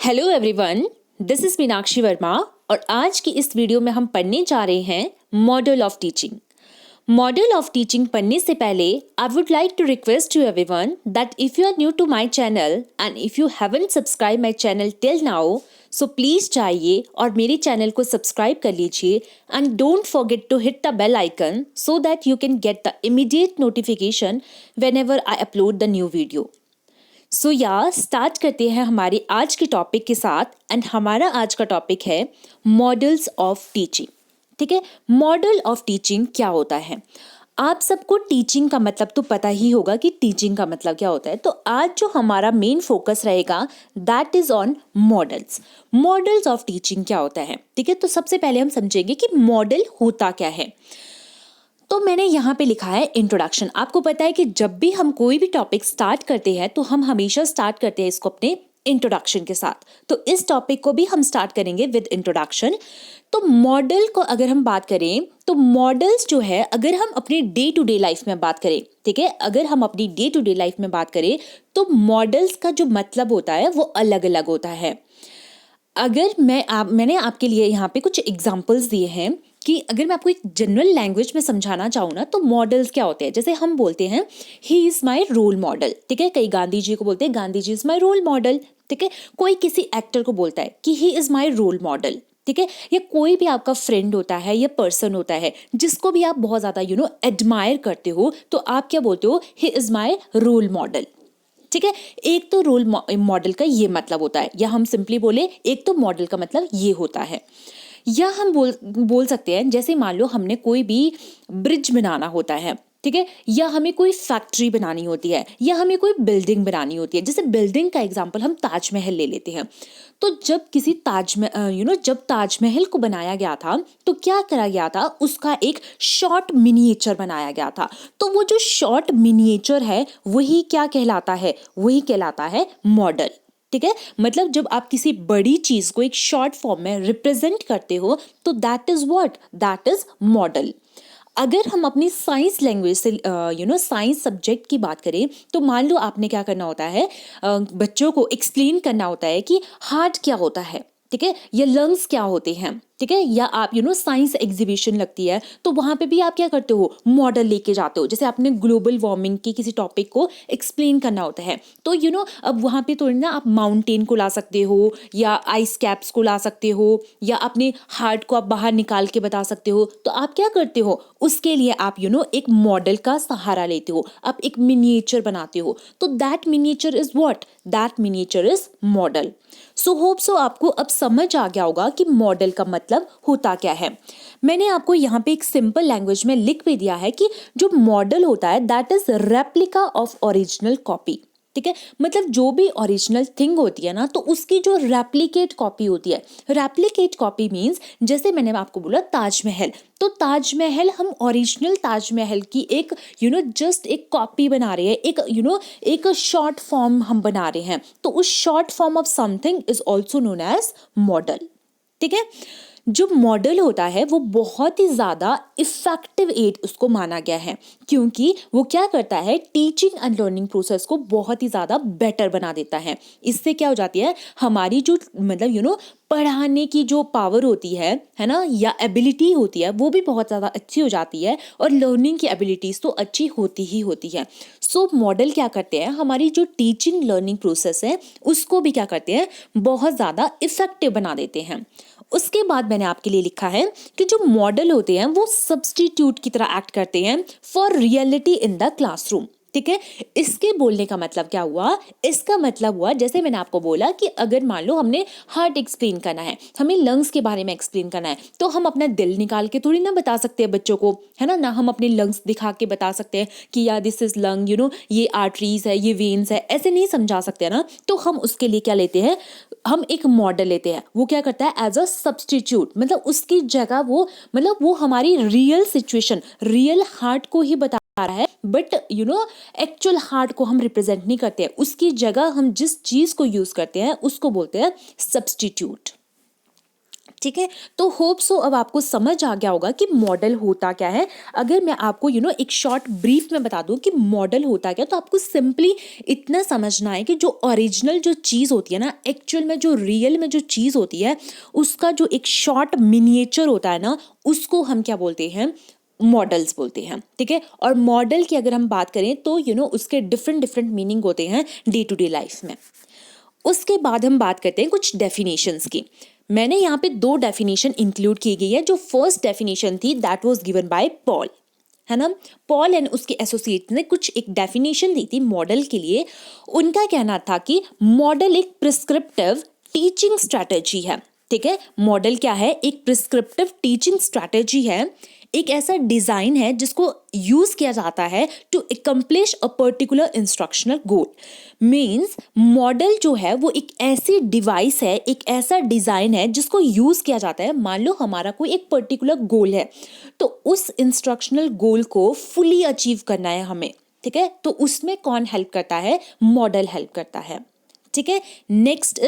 Hello everyone, this is Meenakshi Verma और आज की इस वीडियो में हम पढ़ने जा रहे हैं model of teaching. Model of teaching पढ़ने से पहले I would like to request you everyone that if you are new to my channel and if you haven't subscribe my channel till now, so please जाइए और मेरे channel को subscribe कर लीजिए and don't forget to hit the bell icon so that you can get the immediate notification whenever I upload the new video. So start करते हैं हमारे आज के टॉपिक के साथ। एंड हमारा आज का टॉपिक है मॉडल्स ऑफ टीचिंग। ठीक है, मॉडल ऑफ टीचिंग क्या होता है? आप सबको टीचिंग का मतलब तो पता ही होगा कि टीचिंग का मतलब क्या होता है। तो आज जो हमारा मेन फोकस रहेगा that is on models. Models of teaching क्या होता है? ठीक है, तो सबसे पहले हम समझेंगे कि मॉडल होता क्या है। तो मैंने यहाँ पे लिखा है इंट्रोडक्शन। आपको पता है कि जब भी हम कोई भी टॉपिक स्टार्ट करते हैं तो हम हमेशा स्टार्ट करते हैं इसको अपने इंट्रोडक्शन के साथ। तो इस टॉपिक को भी हम स्टार्ट करेंगे विद इंट्रोडक्शन। तो मॉडल को अगर हम बात करें तो मॉडल्स जो है, अगर हम अपनी डे टू डे लाइफ में बात करें, ठीक है, अगर हम अपनी डे टू डे लाइफ में बात करें तो मॉडल्स का जो मतलब होता है वो अलग अलग होता है। अगर मैंने आपके लिए यहाँ पे कुछ एग्जाम्पल्स दिए हैं कि अगर मैं आपको एक जनरल लैंग्वेज में समझाना चाहूँ ना तो मॉडल्स क्या होते हैं। जैसे हम बोलते हैं he is my role model, ठीक है, कई गांधी जी को बोलते हैं Gandhi ji is my role model, ठीक है। कोई किसी एक्टर को बोलता है कि he is my role model, ठीक है। या कोई भी आपका फ्रेंड होता है या पर्सन होता है जिसको भी आप बहुत ज़्यादा एडमायर करते हो तो आप क्या बोलते हो? He is my role model, ठीक है। एक तो रोल मॉडल का ये मतलब होता है, या हम सिंपली बोले एक तो मॉडल का मतलब ये होता है। या हम बोल सकते हैं जैसे मान लो हमने कोई भी ब्रिज बनाना होता है, ठीक है, या हमें कोई फैक्ट्री बनानी होती है, या हमें कोई बिल्डिंग बनानी होती है। जैसे बिल्डिंग का एग्जांपल हम ताजमहल ले लेते हैं। तो जब किसी जब ताजमहल को बनाया गया था तो क्या करा गया था? उसका एक शॉर्ट मिनिएचर बनाया गया था। तो वो जो शॉर्ट मिनिएचर है वही क्या कहलाता है? वही कहलाता है मॉडल, ठीक है। मतलब जब आप किसी बड़ी चीज को एक शॉर्ट फॉर्म में रिप्रेजेंट करते हो तो that is what? That is model. अगर हम अपनी साइंस लैंग्वेज से साइंस सब्जेक्ट की बात करें तो मान लो आपने क्या करना होता है, बच्चों को एक्सप्लेन करना होता है कि हार्ट क्या होता है, ठीक है, या लंग्स क्या होते हैं, ठीक है। या आप साइंस एग्जीबिशन लगती है तो वहां पे भी आप क्या करते हो? मॉडल लेके जाते हो। जैसे आपने ग्लोबल वार्मिंग की किसी टॉपिक को एक्सप्लेन करना होता है तो अब वहां पे थोड़ी ना आप माउंटेन को ला सकते हो, या आइस कैप्स को ला सकते हो, या अपने हार्ट को आप बाहर निकाल के बता सकते हो। तो आप क्या करते हो? उसके लिए आप एक मॉडल का सहारा लेते हो, आप एक मिनिएचर बनाते हो। तो that miniature is what? That miniature is model. So hope so आपको अब समझ आ गया होगा कि मॉडल का मतलब होता क्या है। मैंने आपको यहाँ पे एक सिंपल लैंग्वेज में लिख भी दिया है कि जो मॉडल होता है that is replica of original copy, ठीक है। मतलब जो भी ओरिजिनल थिंग होती है ना तो उसकी जो रेप्लिकेट कॉपी होती है। रेप्लिकेट कॉपी मीन्स जैसे मैंने आपको बोला ताजमहल, तो ताजमहल हम ओरिजिनल ताजमहल की एक जस्ट एक कॉपी बना रहे हैं, एक शॉर्ट फॉर्म हम बना रहे हैं। तो उस short form of something is also known as model, ठीक है। जो मॉडल होता है वो बहुत ही ज़्यादा इफेक्टिव एड उसको माना गया है, क्योंकि वो क्या करता है? टीचिंग एंड लर्निंग प्रोसेस को बहुत ही ज़्यादा बेटर बना देता है। इससे क्या हो जाती है? हमारी जो पढ़ाने की जो पावर होती है ना, या एबिलिटी होती है वो भी बहुत ज़्यादा अच्छी हो जाती है, और लर्निंग की एबिलिटीज़ तो अच्छी होती ही होती है। सो मॉडल क्या करते हैं? हमारी जो टीचिंग लर्निंग प्रोसेस है उसको भी क्या करते हैं? बहुत ज़्यादा इफेक्टिव बना देते हैं। उसके बाद मैंने आपके लिए लिखा है कि जो मॉडल होते हैं वो सब्स्टिट्यूट की तरह एक्ट करते हैं for reality in the classroom, ठीक है। इसके बोलने का मतलब क्या हुआ? इसका मतलब हुआ जैसे मैंने आपको बोला कि अगर मान लो हमने हार्ट एक्सप्लेन करना है, हमें लंग्स के बारे में एक्सप्लेन करना है, तो हम अपना दिल निकाल के थोड़ी ना बता सकते हैं बच्चों को, है ना हम अपने लंग्स दिखा के बता सकते हैं कि यार दिस इज लंग, ये आर्टरीज है, ये वेन्स है, ऐसे नहीं समझा सकते ना। तो हम उसके लिए क्या लेते हैं? हम एक मॉडल लेते हैं। वो क्या करता है? एज अ सब्स्टिट्यूट, मतलब उसकी जगह वो हमारी रियल सिचुएशन, रियल हार्ट को ही बता रहा है, बट एक्चुअल हार्ट को हम रिप्रेजेंट नहीं करते हैं। उसकी जगह हम जिस चीज को यूज करते हैं उसको बोलते हैं सब्स्टिट्यूट, ठीक है। तो होप सो अब आपको समझ आ गया होगा कि मॉडल होता क्या है। अगर मैं आपको एक शॉर्ट ब्रीफ में बता दूं कि मॉडल होता क्या, तो आपको सिंपली इतना समझना है कि जो ओरिजिनल जो चीज़ होती है ना, एक्चुअल में जो रियल में जो चीज़ होती है, उसका जो एक शॉर्ट मिनिएचर होता है ना, उसको हम क्या बोलते हैं, मॉडल्स बोलते हैं। ठीक है। और मॉडल की अगर हम बात करें तो उसके डिफरेंट डिफरेंट मीनिंग होते हैं डे टू डे लाइफ में। उसके बाद हम बात करते हैं कुछ डेफिनेशंस की। मैंने यहाँ पे 2 डेफिनेशन इंक्लूड की गई है। जो फर्स्ट डेफिनेशन थी that was given by Paul, है ना। पॉल एंड उसके एसोसिएट्स ने कुछ एक डेफिनेशन दी थी मॉडल के लिए। उनका कहना था कि मॉडल एक प्रिस्क्रिप्टिव टीचिंग स्ट्रैटेजी है। ठीक है। मॉडल क्या है, एक प्रिस्क्रिप्टिव टीचिंग स्ट्रैटेजी है, एक ऐसा डिजाइन है जिसको यूज किया जाता है to accomplish a particular instructional goal. Means model जो है वो एक ऐसी डिवाइस है, एक ऐसा डिजाइन है जिसको यूज किया जाता है। मान लो हमारा कोई एक पर्टिकुलर गोल है, तो उस इंस्ट्रक्शनल गोल को फुली अचीव करना है हमें। ठीक है। तो उसमें कौन हेल्प करता है, मॉडल हेल्प करता है। ठीक है। नेक्स्ट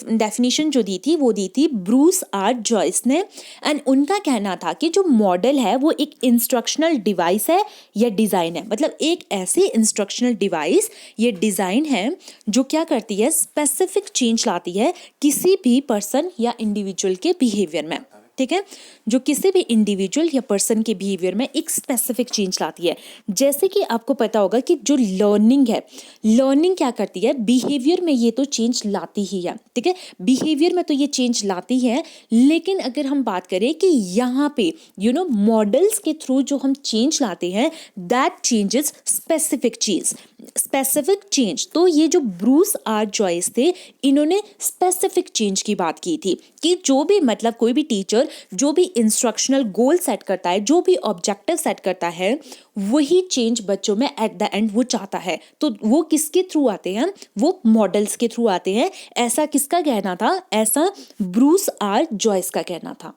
डेफिनेशन जो दी थी वो दी थी ब्रूस आर जॉयस ने। एंड उनका कहना था कि जो मॉडल है वो एक इंस्ट्रक्शनल डिवाइस है या डिज़ाइन है। मतलब एक ऐसी इंस्ट्रक्शनल डिवाइस या डिज़ाइन है जो क्या करती है, स्पेसिफिक चेंज लाती है किसी भी पर्सन या इंडिविजुअल के बिहेवियर में। ठीक है। जो किसी भी इंडिविजुअल या पर्सन के बिहेवियर में एक स्पेसिफिक चेंज लाती है। जैसे कि आपको पता होगा कि जो लर्निंग है, लर्निंग क्या करती है, बिहेवियर में ये तो चेंज लाती ही है। ठीक है। बिहेवियर में तो ये चेंज लाती है, लेकिन अगर हम बात करें कि यहाँ पे मॉडल्स के थ्रू जो हम चेंज लाते हैं, दैट चेंजेस स्पेसिफिक चीज, स्पेसिफिक चेंज। तो ये जो ब्रूस आर जॉयस थे, इन्होंने स्पेसिफिक चेंज की बात की थी कि जो भी मतलब कोई भी टीचर जो भी इंस्ट्रक्शनल गोल सेट करता है, जो भी ऑब्जेक्टिव सेट करता है, वही चेंज बच्चों में एट द एंड वो चाहता है। तो वो किसके थ्रू आते हैं, वो मॉडल्स के थ्रू आते हैं। ऐसा किसका कहना था, ऐसा ब्रूस आर जॉयस का कहना था।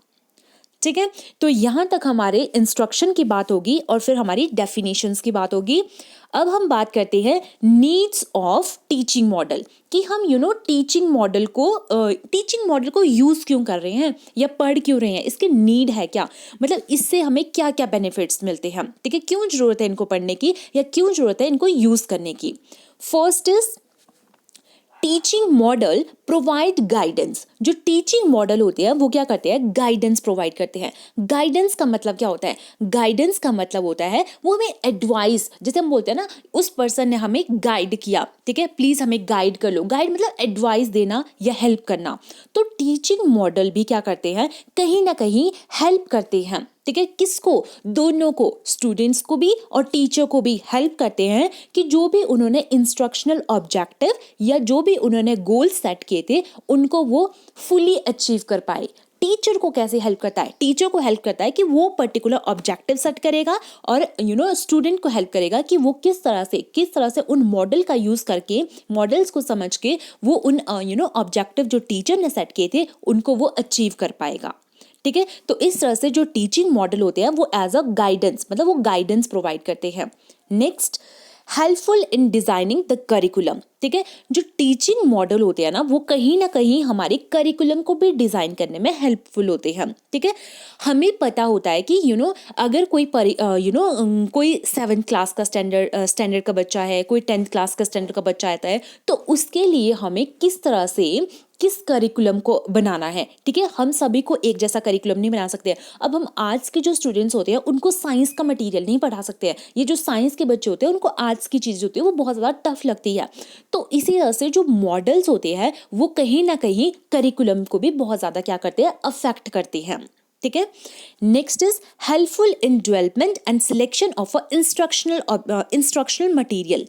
ठीक है। तो यहां तक हमारे इंस्ट्रक्शन की बात होगी और फिर हमारी डेफिनेशंस की बात होगी। अब हम बात करते हैं नीड्स ऑफ टीचिंग मॉडल, कि हम टीचिंग मॉडल को यूज क्यों कर रहे हैं या पढ़ क्यों रहे हैं, इसके नीड है क्या, मतलब इससे हमें क्या क्या बेनिफिट्स मिलते हैं। ठीक है। क्यों जरूरत है इनको पढ़ने की या क्यों जरूरत है इनको यूज करने की। First is teaching model provide guidance. जो टीचिंग मॉडल होते हैं वो क्या करते हैं, गाइडेंस प्रोवाइड करते हैं। गाइडेंस का मतलब क्या होता है, गाइडेंस का मतलब होता है वो हमें एडवाइस, जैसे हम बोलते हैं ना, उस पर्सन ने हमें गाइड किया, ठीक है, प्लीज हमें गाइड कर लो। गाइड मतलब एडवाइस देना या हेल्प करना। तो टीचिंग मॉडल भी क्या करते हैं, कहीं ना कहीं हेल्प करते हैं। ठीक है। किसको, दोनों को, स्टूडेंट्स को भी और टीचर को भी हेल्प करते हैं कि जो भी उन्होंने इंस्ट्रक्शनल ऑब्जेक्टिव या जो भी उन्होंने गोल सेट किए थे उनको वो फुली अचीव कर पाए। टीचर को कैसे हेल्प करता है, टीचर को हेल्प करता है कि वो पर्टिकुलर ऑब्जेक्टिव सेट करेगा और स्टूडेंट को हेल्प करेगा कि वो किस तरह से उन मॉडल का यूज करके, मॉडल्स को समझ के वो उन ऑब्जेक्टिव जो टीचर ने सेट किए थे उनको वो अचीव कर पाएगा। ठीक है। तो इस तरह से जो टीचिंग मॉडल होते हैं वो एज अ गाइडेंस, मतलब वो गाइडेंस प्रोवाइड करते हैं। Next, helpful in designing the curriculum. ठीक है। जो टीचिंग मॉडल होते हैं ना वो कहीं ना कहीं हमारे करिकुलम को भी डिजाइन करने में हेल्पफुल होते हैं। ठीक है। हमें पता होता है कि अगर कोई कोई 7th क्लास का स्टैंडर्ड का बच्चा है, कोई 10th क्लास का स्टैंडर्ड का बच्चा आता है, तो उसके लिए हमें किस तरह से किस करिकुलम को बनाना है। ठीक है। हम सभी को एक जैसा करिकुलम नहीं बना सकते। अब हम आर्ट्स के जो स्टूडेंट्स होते हैं उनको साइंस का मटेरियल नहीं पढ़ा सकते हैं। ये जो साइंस के बच्चे होते हैं उनको आर्ट्स की चीज़ होती है वो बहुत ज़्यादा टफ लगती है। तो इसी तरह से जो मॉडल्स होते हैं वो कहीं ना कहीं करिकुलम को भी बहुत ज़्यादा क्या करते हैं, अफेक्ट करते हैं। ठीक है। Next is helpful in development and selection of a instructional material.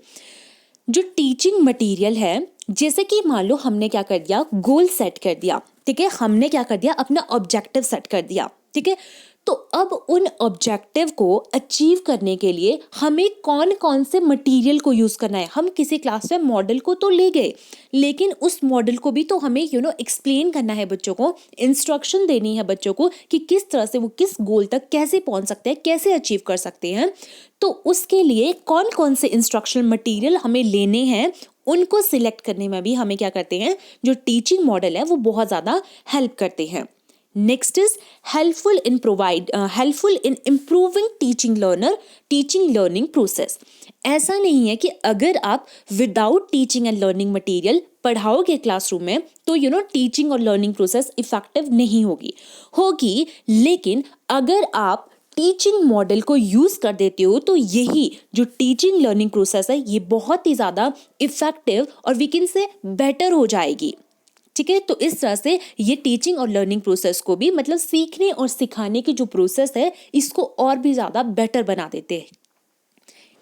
जो टीचिंग मटेरियल है, जैसे कि मान लो हमने क्या कर दिया, गोल सेट कर दिया। ठीक है। हमने क्या कर दिया, अपना ऑब्जेक्टिव सेट कर दिया। ठीक है। तो अब उन ऑब्जेक्टिव को अचीव करने के लिए हमें कौन कौन से मटेरियल को यूज करना है। हम किसी क्लास में मॉडल को तो ले गए, लेकिन उस मॉडल को भी तो हमें एक्सप्लेन करना है बच्चों को, इंस्ट्रक्शन देनी है बच्चों को कि किस तरह से वो किस गोल तक कैसे पहुंच सकते हैं, कैसे अचीव कर सकते हैं। तो उसके लिए कौन कौन से इंस्ट्रक्शनल मटेरियल हमें लेने हैं, उनको सिलेक्ट करने में भी हमें क्या करते हैं, जो टीचिंग मॉडल है वो बहुत ज़्यादा हेल्प करते हैं। Next is helpful in improving teaching learning process. ऐसा नहीं है कि अगर आप without teaching and learning material पढ़ाओगे क्लासरूम में तो टीचिंग और लर्निंग प्रोसेस इफेक्टिव नहीं होगी, लेकिन अगर आप टीचिंग मॉडल को यूज़ कर देते हो तो यही जो टीचिंग लर्निंग प्रोसेस है ये बहुत ही ज़्यादा इफेक्टिव और वी कैन से बेटर हो जाएगी। ठीक है, तो इस तरह से ये टीचिंग और लर्निंग प्रोसेस को भी मतलब सीखने और सिखाने की जो प्रोसेस है इसको और भी ज़्यादा बेटर बना देते हैं।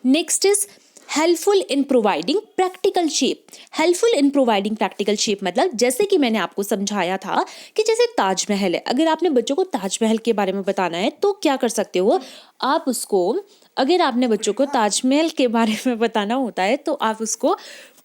Next is helpful in providing practical shape मतलब जैसे कि मैंने आपको समझाया था कि जैसे ताजमहल है, अगर आपने बच्चों को ताजमहल के बारे में बताना है तो क्या कर सकते हो आप उसको, अगर आपने बच्चों को ताजमहल के बारे में बताना होता है तो आप उसको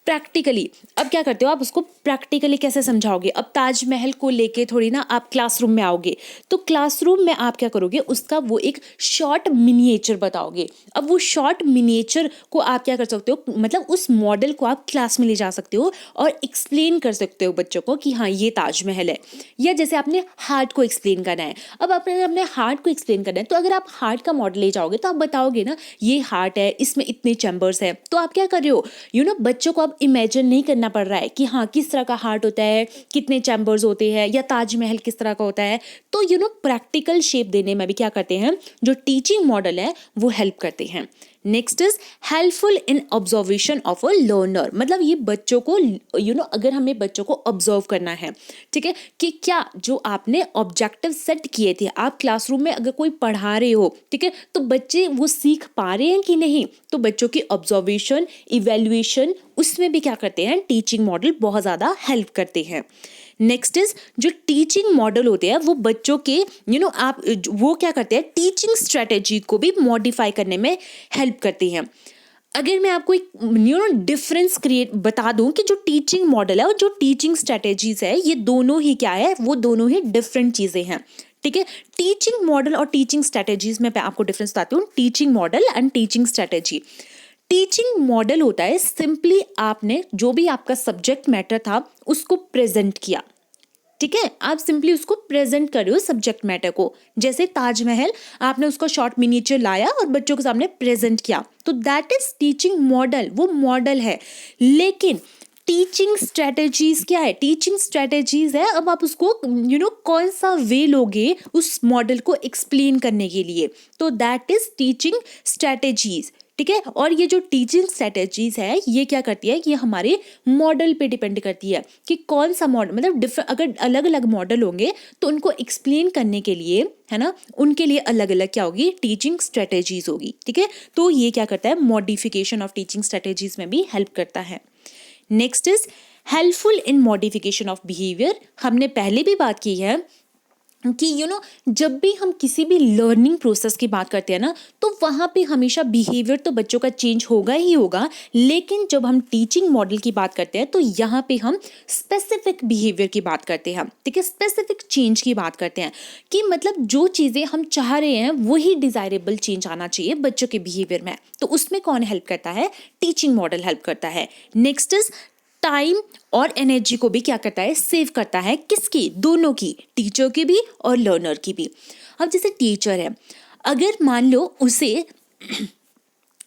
प्रैक्टिकली, अब क्या करते हो आप उसको प्रैक्टिकली कैसे समझाओगे। अब ताजमहल को लेके थोड़ी ना आप क्लासरूम में आओगे, तो क्लासरूम में आप क्या करोगे उसका वो एक शॉर्ट मिनिएचर बताओगे। अब वो शॉर्ट मिनिएचर को आप क्या कर सकते हो, मतलब उस मॉडल को आप क्लास में ले जा सकते हो और एक्सप्लेन कर सकते हो बच्चों को कि हाँ ये ताजमहल है। या जैसे आपने हार्ट को एक्सप्लेन करना है, अब आपने अपने हार्ट को एक्सप्लेन करना है तो अगर आप हार्ट का मॉडल ले जाओगे तो आप बताओगे ना ये हार्ट है, इसमें इतने चैम्बर्स है। तो आप क्या कर रहे हो बच्चों को इमेजिन नहीं करना पड़ रहा है कि हाँ किस तरह का हार्ट होता है, कितने चैम्बर्स होते हैं, या ताजमहल किस तरह का होता है। तो प्रैक्टिकल शेप देने में भी क्या करते हैं जो टीचिंग मॉडल है वो हेल्प करते हैं। Next is helpful in observation of a learner, मतलब ये बच्चों को अगर हमें बच्चों को ऑब्जर्व करना है, ठीक है, कि क्या जो आपने ऑब्जेक्टिव सेट किए थे, आप क्लासरूम में अगर कोई पढ़ा रहे हो, ठीक है, तो बच्चे वो सीख पा रहे हैं कि नहीं, तो बच्चों की ऑब्जर्वेशन, इवेल्युएशन, उसमें भी क्या करते हैं टीचिंग मॉडल बहुत ज़्यादा हेल्प करते हैं। नेक्स्ट इज जो टीचिंग मॉडल होते हैं वो बच्चों के आप वो क्या करते हैं टीचिंग स्ट्रेटेजी को भी मॉडिफाई करने में हेल्प करते हैं। अगर मैं आपको एक डिफरेंस बता दूं कि जो टीचिंग मॉडल है और जो टीचिंग स्ट्रेटेजीज है ये दोनों ही क्या है, वो दोनों ही डिफरेंट चीज़ें हैं। ठीक है, टीचिंग मॉडल और टीचिंग स्ट्रेटेजीज में आपको डिफरेंस बताती हूँ। Teaching model and teaching strategy. Teaching model होता है सिंपली आपने जो भी आपका सब्जेक्ट मैटर था उसको प्रेजेंट किया, ठीक है, आप सिंपली उसको प्रेजेंट कर रहे हो सब्जेक्ट मैटर को। जैसे ताजमहल, आपने उसको शॉर्ट मिनिएचर लाया और बच्चों के सामने प्रेजेंट किया, तो दैट इज टीचिंग मॉडल, वो मॉडल है। लेकिन टीचिंग स्ट्रेटेजीज क्या है, टीचिंग स्ट्रेटेजीज है अब आप उसको कौन सा वे लोगे उस मॉडल को एक्सप्लेन करने के लिए, तो दैट इज टीचिंग स्ट्रेटेजीज। ठीक है, और ये जो टीचिंग स्ट्रेटेजीज है ये क्या करती है, ये हमारे मॉडल पे डिपेंड करती है कि कौन सा मॉडल, मतलब अगर अलग अलग मॉडल होंगे तो उनको एक्सप्लेन करने के लिए, है ना, उनके लिए अलग अलग क्या होगी, टीचिंग स्ट्रेटेजीज होगी। ठीक है, तो ये क्या करता है, मॉडिफिकेशन ऑफ टीचिंग स्ट्रेटेजीज में भी हेल्प करता है। Next is helpful in modification of behaviour. हमने पहले भी बात की है कि जब भी हम किसी भी लर्निंग प्रोसेस की बात करते हैं ना तो वहाँ पे हमेशा बिहेवियर तो बच्चों का चेंज होगा ही होगा, लेकिन जब हम टीचिंग मॉडल की बात करते हैं तो यहाँ पे हम स्पेसिफिक बिहेवियर की बात करते हैं। ठीक है, स्पेसिफिक चेंज की बात करते हैं कि मतलब जो चीज़ें हम चाह रहे हैं वही डिज़ायरेबल चेंज आना चाहिए बच्चों के बिहेवियर में, तो उसमें कौन हेल्प करता है, टीचिंग मॉडल हेल्प करता है। नेक्स्ट इज टाइम और एनर्जी को भी क्या करता है, सेव करता है। किसकी, दोनों की, टीचर की भी और लर्नर की भी। अब जैसे टीचर है, अगर मान लो उसे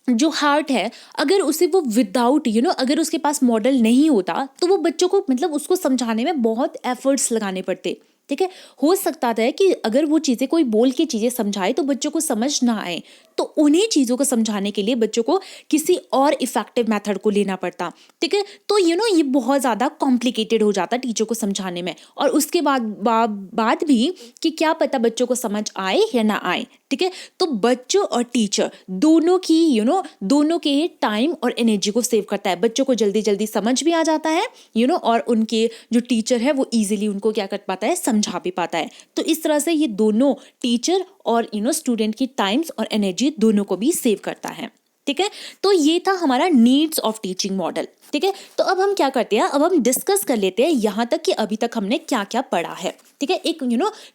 जो हार्ट है, अगर उसे वो विदाउट अगर उसके पास मॉडल नहीं होता तो वो बच्चों को मतलब उसको समझाने में बहुत एफर्ट्स लगाने पड़ते। ठीक है, हो सकता था कि अगर वो चीज़ें कोई बोल के चीज़ें समझाए तो बच्चों को समझ ना आए, तो उन्हीं चीज़ों को समझाने के लिए बच्चों को किसी और इफेक्टिव मेथड को लेना पड़ता। ठीक है, तो ये बहुत ज़्यादा कॉम्प्लिकेटेड हो जाता टीचर को समझाने में, और उसके बाद भी कि क्या पता बच्चों को समझ आए या ना आए। ठीक है, तो बच्चों और टीचर दोनों की दोनों के टाइम और एनर्जी को सेव करता है। बच्चों को जल्दी जल्दी समझ भी आ जाता है और उनके जो टीचर है वो इजीली उनको क्या कर पाता है, समझा भी पाता है। तो इस तरह से ये दोनों टीचर और स्टूडेंट की टाइम्स और एनर्जी दोनों को भी सेव करता है। ठीक है, तो ये था हमारा नीड्स ऑफ टीचिंग मॉडल। ठीक है, तो अब हम क्या करते हैं, अब हम डिस्कस कर लेते हैं यहाँ तक कि अभी तक हमने क्या क्या पढ़ा है। ठीक है, एक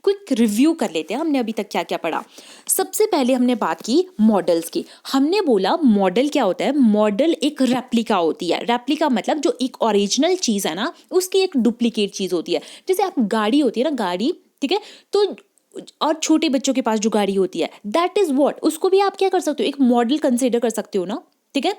क्विक रिव्यू कर लेते हैं हमने अभी तक क्या क्या पढ़ा। सबसे पहले हमने बात की मॉडल्स की। हमने बोला मॉडल क्या होता है, मॉडल एक रेप्लिका होती है। रेप्लिका मतलब जो एक ओरिजिनल चीज़ है ना उसकी एक डुप्लीकेट चीज़ होती है। जैसे आप गाड़ी होती है ना, गाड़ी ठीक है। तो और छोटे बच्चों के पास जो गाड़ी होती है, दैट इज व्हाट, उसको भी आप क्या कर सकते हो, एक मॉडल कंसिडर कर सकते हो ना, ठीक है।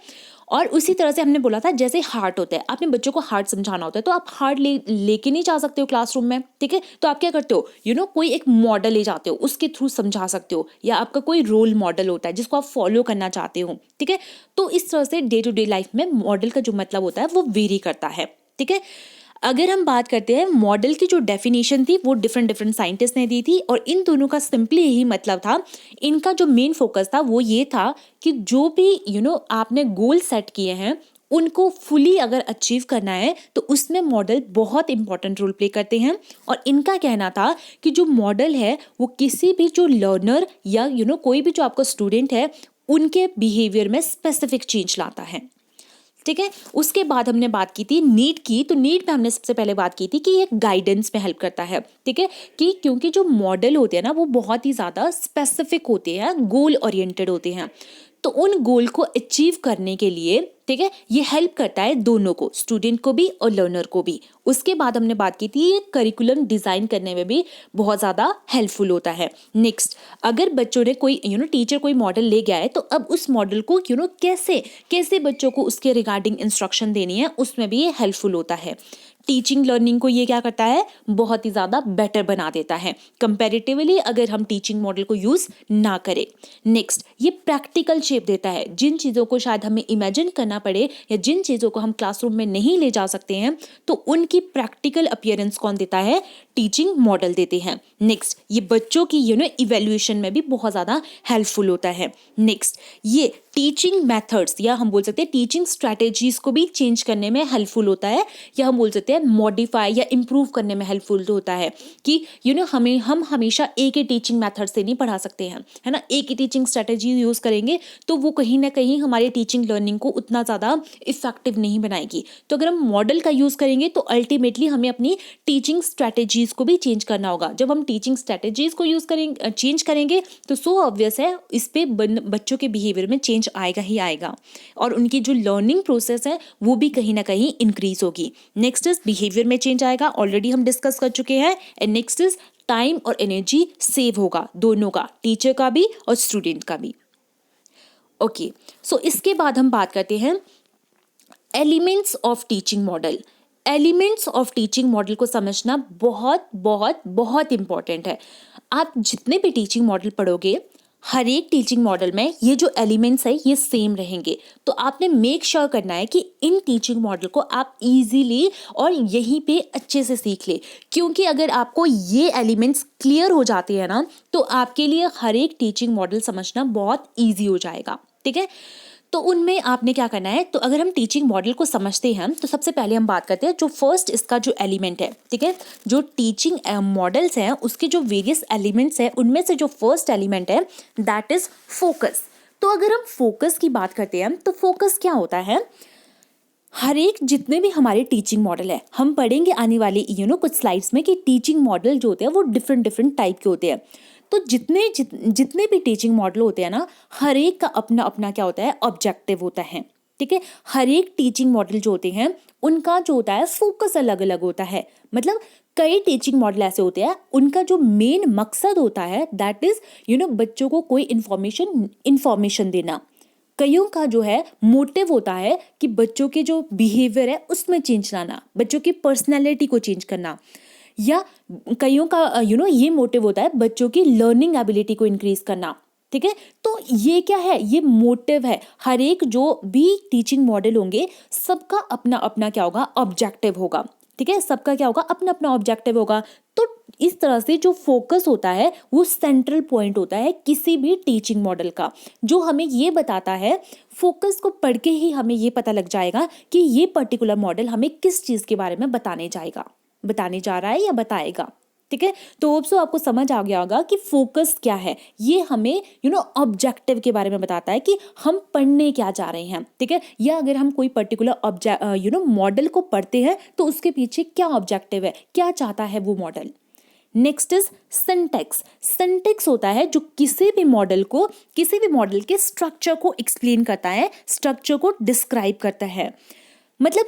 और उसी तरह से हमने बोला था जैसे हार्ट होता है, आपने बच्चों को हार्ट समझाना होता है तो आप हार्ट लेके नहीं जा सकते हो क्लासरूम में, ठीक है। तो आप क्या करते हो, कोई एक मॉडल ले जाते हो, उसके थ्रू समझा सकते हो, या आपका कोई रोल मॉडल होता है जिसको आप फॉलो करना चाहते हो, ठीक है। तो इस तरह से डे टू डे लाइफ में मॉडल का जो मतलब होता है वो वेरी करता है, ठीक है। अगर हम बात करते हैं मॉडल की जो डेफिनेशन थी वो डिफरेंट साइंटिस्ट ने दी थी, और इन दोनों का सिंपली यही मतलब था, इनका जो मेन फोकस था वो ये था कि जो भी आपने गोल सेट किए हैं उनको फुली अगर अचीव करना है तो उसमें मॉडल बहुत इंपॉर्टेंट रोल प्ले करते हैं। और इनका कहना था कि जो मॉडल है वो किसी भी जो लर्नर या कोई भी जो आपका स्टूडेंट है उनके बिहेवियर में स्पेसिफिक चेंज लाता है, ठीक है। उसके बाद हमने बात की थी नीड की, तो नीड पे हमने सबसे पहले बात की थी कि ये गाइडेंस में हेल्प करता है, ठीक है, कि क्योंकि जो मॉडल होते हैं ना वो बहुत ही ज़्यादा स्पेसिफिक होते हैं, गोल ओरिएंटेड होते हैं, तो उन गोल को अचीव करने के लिए, ठीक है, ये हेल्प करता है दोनों को, स्टूडेंट को भी और लर्नर को भी। उसके बाद हमने बात की थी ये करिकुलम डिज़ाइन करने में भी बहुत ज़्यादा हेल्पफुल होता है। नेक्स्ट, अगर बच्चों ने कोई टीचर कोई मॉडल ले गया है तो अब उस मॉडल को कैसे कैसे बच्चों को उसके रिगार्डिंग इंस्ट्रक्शन देनी है उसमें भी ये हेल्पफुल होता है। टीचिंग लर्निंग को ये क्या करता है, बहुत ही ज़्यादा बेटर बना देता है कंपैरेटिवली अगर हम टीचिंग मॉडल को यूज़ ना करें। नेक्स्ट, ये प्रैक्टिकल शेप देता है, जिन चीज़ों को शायद हमें इमेजिन करना पड़े या जिन चीज़ों को हम क्लासरूम में नहीं ले जा सकते हैं तो उनकी प्रैक्टिकल अपीयरेंस कौन देता है, टीचिंग मॉडल देते हैं। नेक्स्ट, ये बच्चों की इवैल्यूएशन में भी बहुत ज़्यादा हेल्पफुल होता है। नेक्स्ट, ये टीचिंग मेथड्स या हम बोल सकते हैं टीचिंग स्ट्रैटेजीज को भी चेंज करने में हेल्पफुल होता है, या हम बोल सकते हैं मॉडिफाई या इम्प्रूव करने में हेल्पफुल होता है कि हम हमेशा एक ही टीचिंग मेथड से नहीं पढ़ा सकते हैं, है ना। एक ही टीचिंग स्ट्रैटेजी यूज़ करेंगे तो वो कहीं ना कहीं हमारे टीचिंग लर्निंग को उतना ज़्यादा इफेक्टिव नहीं बनाएगी। तो अगर हम मॉडल का यूज़ करेंगे तो अल्टीमेटली हमें अपनी टीचिंग स्ट्रैटेजीज को भी चेंज करना होगा। जब हम टीचिंग स्ट्रैटेजीज को चेंज करेंगे तो सो ऑब्वियस है इस पे बच्चों के बिहेवियर में चेंज आएगा ही आएगा, और उनकी जो लर्निंग प्रोसेस है वो भी कहीं ना कहीं इंक्रीज होगी। नेक्स्ट इज बिहेवियर में चेंज आएगा, ऑलरेडी हम डिस्कस कर चुके हैं। एंड नेक्स्ट इज टाइम और एनर्जी सेव होगा, दोनों का, टीचर का भी और स्टूडेंट का भी। ओके, सो इसके बाद हम बात करते हैं elements of teaching model. Elements of teaching model को समझना बहुत बहुत बहुत इंपॉर्टेंट है। आप जितने भी टीचिंग मॉडल पढ़ोगे हर एक टीचिंग मॉडल में ये जो एलिमेंट्स है ये सेम रहेंगे। तो आपने मेक श्योर करना है कि इन टीचिंग मॉडल को आप इजीली और यहीं पे अच्छे से सीख ले, क्योंकि अगर आपको ये एलिमेंट्स क्लियर हो जाते हैं ना तो आपके लिए हर एक टीचिंग मॉडल समझना बहुत ईजी हो जाएगा, ठीक है। तो उनमें आपने क्या करना है, तो अगर हम टीचिंग मॉडल को समझते हैं तो सबसे पहले हम बात करते हैं जो फर्स्ट इसका जो एलिमेंट है, ठीक है। जो टीचिंग मॉडल्स हैं उसके जो वेरियस एलिमेंट्स हैं उनमें से जो फर्स्ट एलिमेंट है दैट इज फोकस। तो अगर हम फोकस की बात करते हैं तो फोकस क्या होता है, हर एक जितने भी हमारे टीचिंग मॉडल है, हम पढ़ेंगे आने वाली कुछ स्लाइड्स में कि टीचिंग मॉडल जो होते हैं वो डिफरेंट टाइप के होते हैं। तो जितने भी टीचिंग मॉडल होते हैं ना, हर एक का अपना अपना क्या होता है, ऑब्जेक्टिव होता है, ठीक है। हर एक टीचिंग मॉडल जो होते हैं उनका जो होता है फोकस अलग अलग होता है। मतलब कई टीचिंग मॉडल ऐसे होते हैं उनका जो मेन मकसद होता है दैट इज बच्चों को कोई इंफॉर्मेशन देना। कईयों का जो है मोटिव होता है कि बच्चों के जो बिहेवियर है उसमें चेंज लाना, बच्चों की पर्सनैलिटी को चेंज करना, या कईयों का ये मोटिव होता है बच्चों की लर्निंग एबिलिटी को इंक्रीज करना, ठीक है। तो ये क्या है, ये मोटिव है। हर एक जो भी टीचिंग मॉडल होंगे सबका अपना अपना क्या होगा, ऑब्जेक्टिव होगा, ठीक है। सबका क्या होगा, अपना अपना ऑब्जेक्टिव होगा। तो इस तरह से जो फोकस होता है वो सेंट्रल पॉइंट होता है किसी भी टीचिंग मॉडल का, जो हमें ये बताता है, फोकस को पढ़ के ही हमें ये पता लग जाएगा कि ये पर्टिकुलर मॉडल हमें किस चीज़ के बारे में बताने जा रहा है या बताएगा, ठीक है। तो होप सो आपको समझ आ गया होगा कि फोकस क्या है। ये हमें ऑब्जेक्टिव के बारे में बताता है कि हम पढ़ने क्या जा रहे हैं, ठीक है। या अगर हम कोई पर्टिकुलर मॉडल को पढ़ते हैं तो उसके पीछे क्या ऑब्जेक्टिव है, क्या चाहता है वो model. Next is syntax. Syntax होता है जो किसी भी मॉडल के स्ट्रक्चर को एक्सप्लेन करता है, स्ट्रक्चर को डिस्क्राइब करता है। मतलब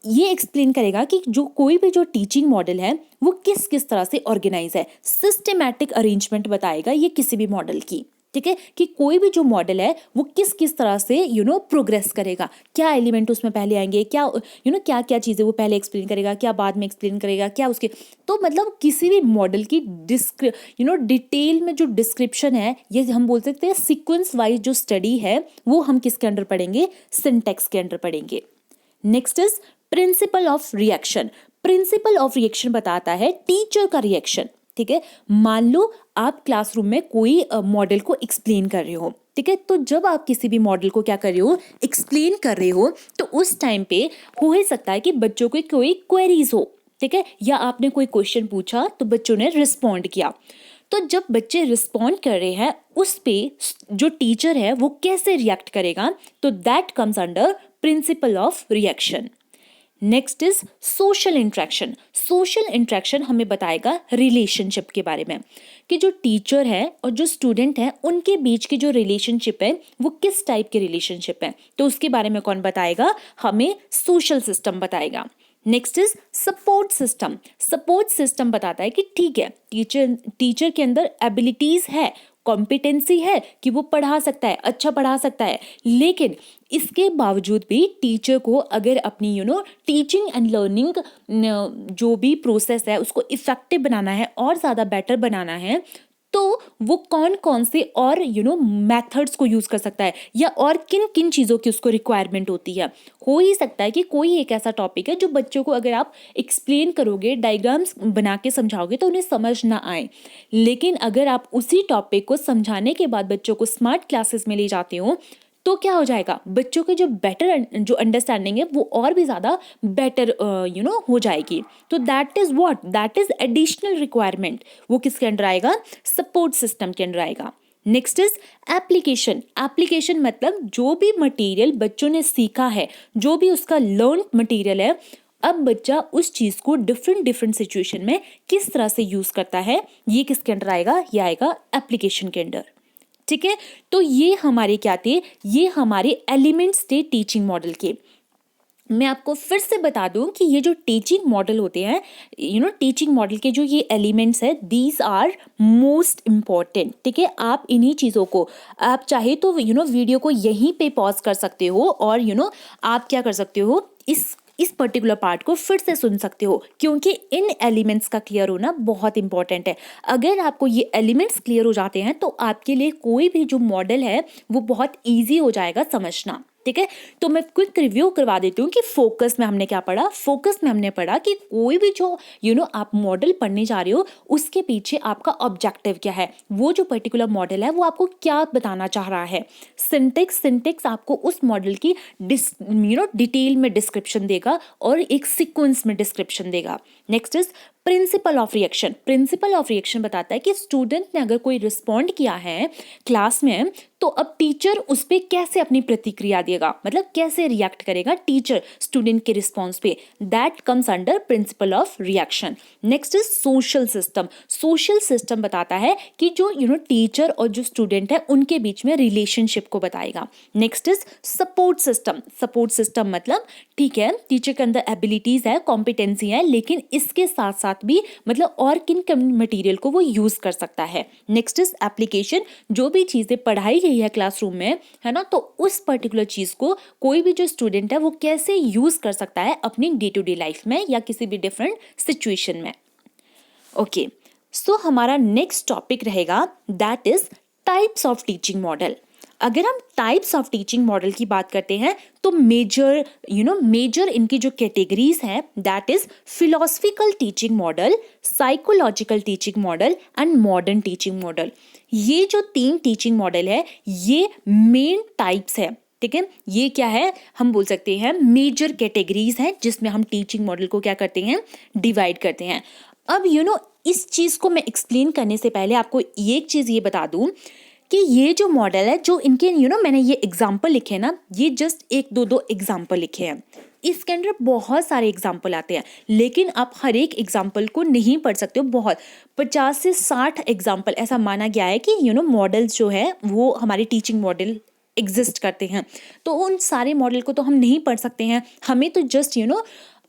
ये एक्सप्लेन करेगा कि जो कोई भी जो टीचिंग मॉडल है वो किस किस तरह से ऑर्गेनाइज है, सिस्टमैटिक अरेंजमेंट बताएगा ये किसी भी मॉडल की, ठीक है, कि कोई भी जो मॉडल है वो किस किस तरह से प्रोग्रेस करेगा, क्या एलिमेंट उसमें पहले आएंगे, क्या क्या क्या चीज़ें वो पहले एक्सप्लेन करेगा, क्या बाद में एक्सप्लेन करेगा, क्या उसके, तो मतलब किसी भी मॉडल की डिटेल में जो डिस्क्रिप्शन है, ये हम बोल सकते हैं सीक्वेंस वाइज जो स्टडी है वो हम किसके अंडर पढ़ेंगे, सिंटैक्स के अंडर पढ़ेंगे। Next is principal of reaction. Principle of reaction बताता है टीचर का रिएक्शन, ठीक है। मान लो आप क्लासरूम में कोई मॉडल को एक्सप्लेन कर रहे हो, ठीक है, तो जब आप किसी भी मॉडल को क्या कर रहे हो, एक्सप्लेन कर रहे हो, तो उस टाइम पे हो ही सकता है कि बच्चों को कोई क्वेरीज हो, ठीक है, या आपने कोई क्वेश्चन पूछा तो बच्चों ने रिस्पॉन्ड किया। तो जब बच्चे रिस्पॉन्ड कर रहे हैं उस पे जो टीचर है वो कैसे रिएक्ट करेगा, तो that comes under principal of reaction. Next is social interaction. Social interaction हमें बताएगा रिलेशनशिप के बारे में, कि जो टीचर है और जो स्टूडेंट है उनके बीच की जो रिलेशनशिप है वो किस टाइप की रिलेशनशिप है, तो उसके बारे में कौन बताएगा, हमें सोशल सिस्टम बताएगा। Next is support system. Support system बताता है कि ठीक है, टीचर के अंदर एबिलिटीज है, कॉम्पिटेंसी है कि वो पढ़ा सकता है, अच्छा पढ़ा सकता है, लेकिन इसके बावजूद भी टीचर को अगर अपनी टीचिंग एंड लर्निंग जो भी प्रोसेस है उसको इफेक्टिव बनाना है और ज़्यादा बेटर बनाना है, तो वो कौन कौन से और मेथड्स को यूज़ कर सकता है, या और किन किन चीज़ों की उसको रिक्वायरमेंट होती है। हो ही सकता है कि कोई एक ऐसा टॉपिक है जो बच्चों को अगर आप एक्सप्लेन करोगे, डायग्राम्स बना के समझाओगे तो उन्हें समझ ना आए, लेकिन अगर आप उसी टॉपिक को समझाने के बाद बच्चों को स्मार्ट क्लासेस में ले जाते हो तो क्या हो जाएगा, बच्चों के जो बेटर जो अंडरस्टैंडिंग है वो और भी ज़्यादा बेटर हो जाएगी। तो that is what, that is additional requirement, वो किसके अंडर आएगा, सपोर्ट सिस्टम के अंडर आएगा। Next is application. एप्लीकेशन मतलब जो भी मटेरियल बच्चों ने सीखा है, जो भी उसका लर्न मटेरियल है, अब बच्चा उस चीज़ को डिफरेंट सिचुएशन में किस तरह से यूज़ करता है, ये किसके अंडर आएगा, ये आएगा एप्लीकेशन के अंडर, ठीक है। तो ये हमारे क्या थे, ये हमारे एलिमेंट्स थे टीचिंग मॉडल के। मैं आपको फिर से बता दूं कि ये जो टीचिंग मॉडल होते हैं, टीचिंग मॉडल के जो ये एलिमेंट्स है, दीज आर मोस्ट इम्पॉर्टेंट, ठीक है। आप इन्हीं चीज़ों को, आप चाहे तो वीडियो को यहीं पे पॉज कर सकते हो और आप क्या कर सकते हो, इस पर्टिकुलर पार्ट को फिर से सुन सकते हो, क्योंकि इन एलिमेंट्स का क्लियर होना बहुत इंपॉर्टेंट है। अगर आपको ये एलिमेंट्स क्लियर हो जाते हैं तो आपके लिए कोई भी जो मॉडल है वो बहुत ईजी हो जाएगा समझना, ठीक है। तो मैं क्विक रिव्यू करवा देती हूँ कि फोकस में हमने क्या पढ़ा। फोकस में हमने पढ़ा कि कोई भी जो आप मॉडल पढ़ने जा रहे हो उसके पीछे आपका ऑब्जेक्टिव क्या है, वो जो पर्टिकुलर मॉडल है वो आपको क्या बताना चाह रहा है। सिंटेक्स आपको उस मॉडल की डिटेल में डिस्क्रिप्शन देगा और एक सीक्वेंस में डिस्क्रिप्शन देगा। Next is principal of reaction. Principle of reaction बताता है कि स्टूडेंट ने अगर कोई रिस्पॉन्ड किया है क्लास में, तो अब टीचर उस पर कैसे अपनी प्रतिक्रिया देगा, मतलब कैसे रिएक्ट करेगा टीचर स्टूडेंट के रिस्पॉन्स पे, that comes under principal of reaction. Next is social system. Social system बताता है कि जो टीचर और जो स्टूडेंट है उनके बीच में रिलेशनशिप को बताएगा। Next is support system. Support system मतलब ठीक है, टीचर के अंदर एबिलिटीज है, कॉम्पिटेंसी है, लेकिन इसके साथ साथ भी मतलब और किन मटेरियल को वो यूज कर सकता है। Next is application. जो भी चीजें पढ़ाई गई है क्लासरूम में, है ना, तो उस पर्टिकुलर चीज को कोई भी जो स्टूडेंट है वो कैसे यूज कर सकता है अपनी डे टू डे लाइफ में या किसी भी डिफरेंट सिचुएशन में। ओके, सो हमारा नेक्स्ट टॉपिक रहेगा that is types of teaching model. अगर हम टाइप्स ऑफ टीचिंग मॉडल की बात करते हैं तो मेजर इनकी जो कैटेगरीज हैं that is philosophical teaching model, psychological teaching model and modern teaching model. ये जो 3 टीचिंग मॉडल है ये मेन टाइप्स है, ठीक है। ये क्या है, हम बोल सकते हैं मेजर कैटेगरीज हैं जिसमें हम टीचिंग मॉडल को क्या करते हैं, डिवाइड करते हैं। अब इस चीज को मैं एक्सप्लेन करने से पहले आपको एक चीज ये बता दूं कि ये जो मॉडल है, जो इनके मैंने ये एग्जाम्पल लिखे हैं ना, ये जस्ट 1-2 एग्जाम्पल लिखे हैं। इसके अंदर बहुत सारे एग्जाम्पल आते हैं, लेकिन आप हर एक एग्जाम्पल को नहीं पढ़ सकते हो। बहुत 50 से 60 एग्जाम्पल ऐसा माना गया है कि मॉडल्स जो है वो हमारे टीचिंग मॉडल एग्जिस्ट करते हैं। तो उन सारे मॉडल को तो हम नहीं पढ़ सकते हैं, हमें तो जस्ट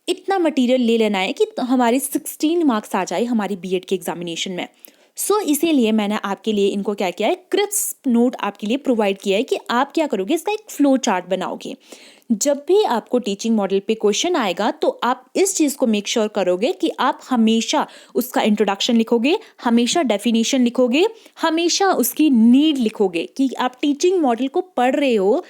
इतना मटेरियल ले लेना है कि हमारे 16 मार्क्स आ जाए हमारी बीएड के एग्जामिनेशन में। सो इसीलिए मैंने आपके लिए इनको क्या किया है, क्रिस्प नोट आपके लिए प्रोवाइड किया है कि आप क्या करोगे, इसका एक फ्लो चार्ट बनाओगे। जब भी आपको टीचिंग मॉडल पे क्वेश्चन आएगा तो आप इस चीज़ को मेक श्योर करोगे कि आप हमेशा उसका इंट्रोडक्शन लिखोगे, हमेशा डेफिनेशन लिखोगे, हमेशा उसकी नीड लिखोगे कि आप टीचिंग मॉडल को पढ़ रहे हो,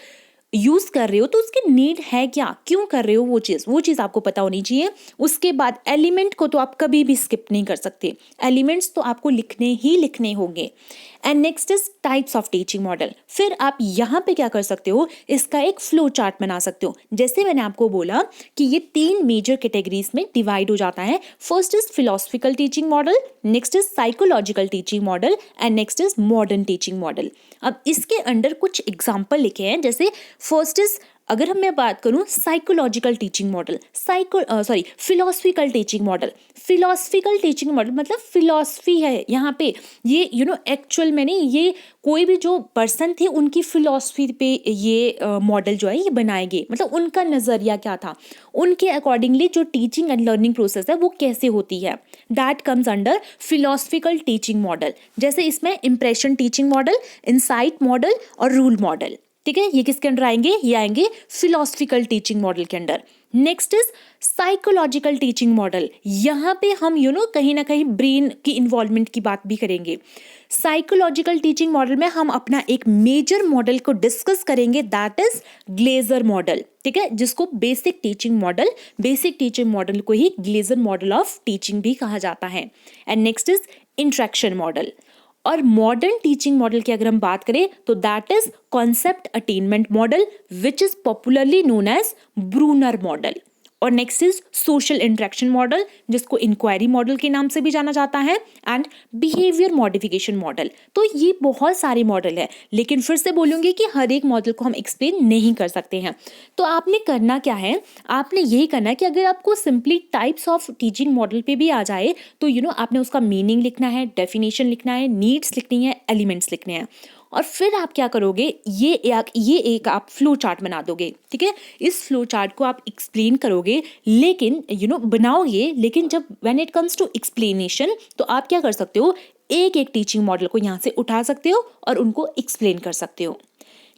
यूज़ कर रहे हो तो उसकी नीड है क्या, क्यों कर रहे हो, वो चीज़ आपको पता होनी चाहिए। उसके बाद एलिमेंट को तो आप कभी भी स्किप नहीं कर सकते, एलिमेंट्स तो आपको लिखने ही लिखने होंगे। And next is types of teaching model. फिर आप यहाँ पे क्या कर सकते हो, इसका एक फ्लो चार्ट बना सकते हो। जैसे मैंने आपको बोला कि ये 3 मेजर कैटेगरीज में डिवाइड हो जाता है। First is philosophical teaching model, next is psychological teaching model and next is modern teaching model. अब इसके अंडर कुछ एग्जाम्पल लिखे हैं। जैसे फर्स्ट इज, अगर मैं बात करूं psychological teaching model, philosophical teaching model. Philosophical teaching model मतलब फिलॉसफी है यहाँ पे, ये एक्चुअल में नहीं, ये कोई भी जो पर्सन थे उनकी फिलॉसफी पे ये मॉडल जो है ये बनाए गए, मतलब उनका नज़रिया क्या था, उनके अकॉर्डिंगली जो टीचिंग एंड लर्निंग प्रोसेस है वो कैसे होती है, that comes under philosophical teaching model. जैसे इसमें impression teaching model, insight model और रूल मॉडल, ठीक है, ये किसके अंडर आएंगे, ये आएंगे फिलोसफिकल टीचिंग मॉडल के under. Next is psychological teaching model. यहाँ पे हम कहीं ना कहीं ब्रेन की इन्वॉल्वमेंट की बात भी करेंगे। साइकोलॉजिकल टीचिंग मॉडल में हम अपना एक मेजर मॉडल को डिस्कस करेंगे, दैट इज ग्लेजर मॉडल, ठीक है, जिसको बेसिक टीचिंग मॉडल को ही ग्लेजर मॉडल ऑफ टीचिंग भी कहा जाता है। And next is interaction model. और मॉडर्न टीचिंग मॉडल की अगर हम बात करें तो that is concept attainment model which is popularly known as Bruner model. और next is social interaction model, जिसको इंक्वायरी मॉडल के नाम से भी जाना जाता है, एंड बिहेवियर मॉडिफिकेशन मॉडल। तो ये बहुत सारे मॉडल है, लेकिन फिर से बोलूंगी कि हर एक मॉडल को हम एक्सप्लेन नहीं कर सकते हैं। तो आपने करना क्या है, आपने यही करना है कि अगर आपको simply types of teaching model पे भी आ जाए तो आपने उसका मीनिंग लिखना है, डेफिनेशन लिखना है, नीड्स लिखनी है, एलिमेंट्स लिखने हैं, और फिर आप क्या करोगे, ये एक आप फ्लो चार्ट बना दोगे, ठीक है। इस फ्लो चार्ट को आप एक्सप्लेन करोगे, लेकिन बनाओगे, लेकिन जब when it comes to explanation तो आप क्या कर सकते हो, एक एक टीचिंग मॉडल को यहाँ से उठा सकते हो और उनको एक्सप्लेन कर सकते हो।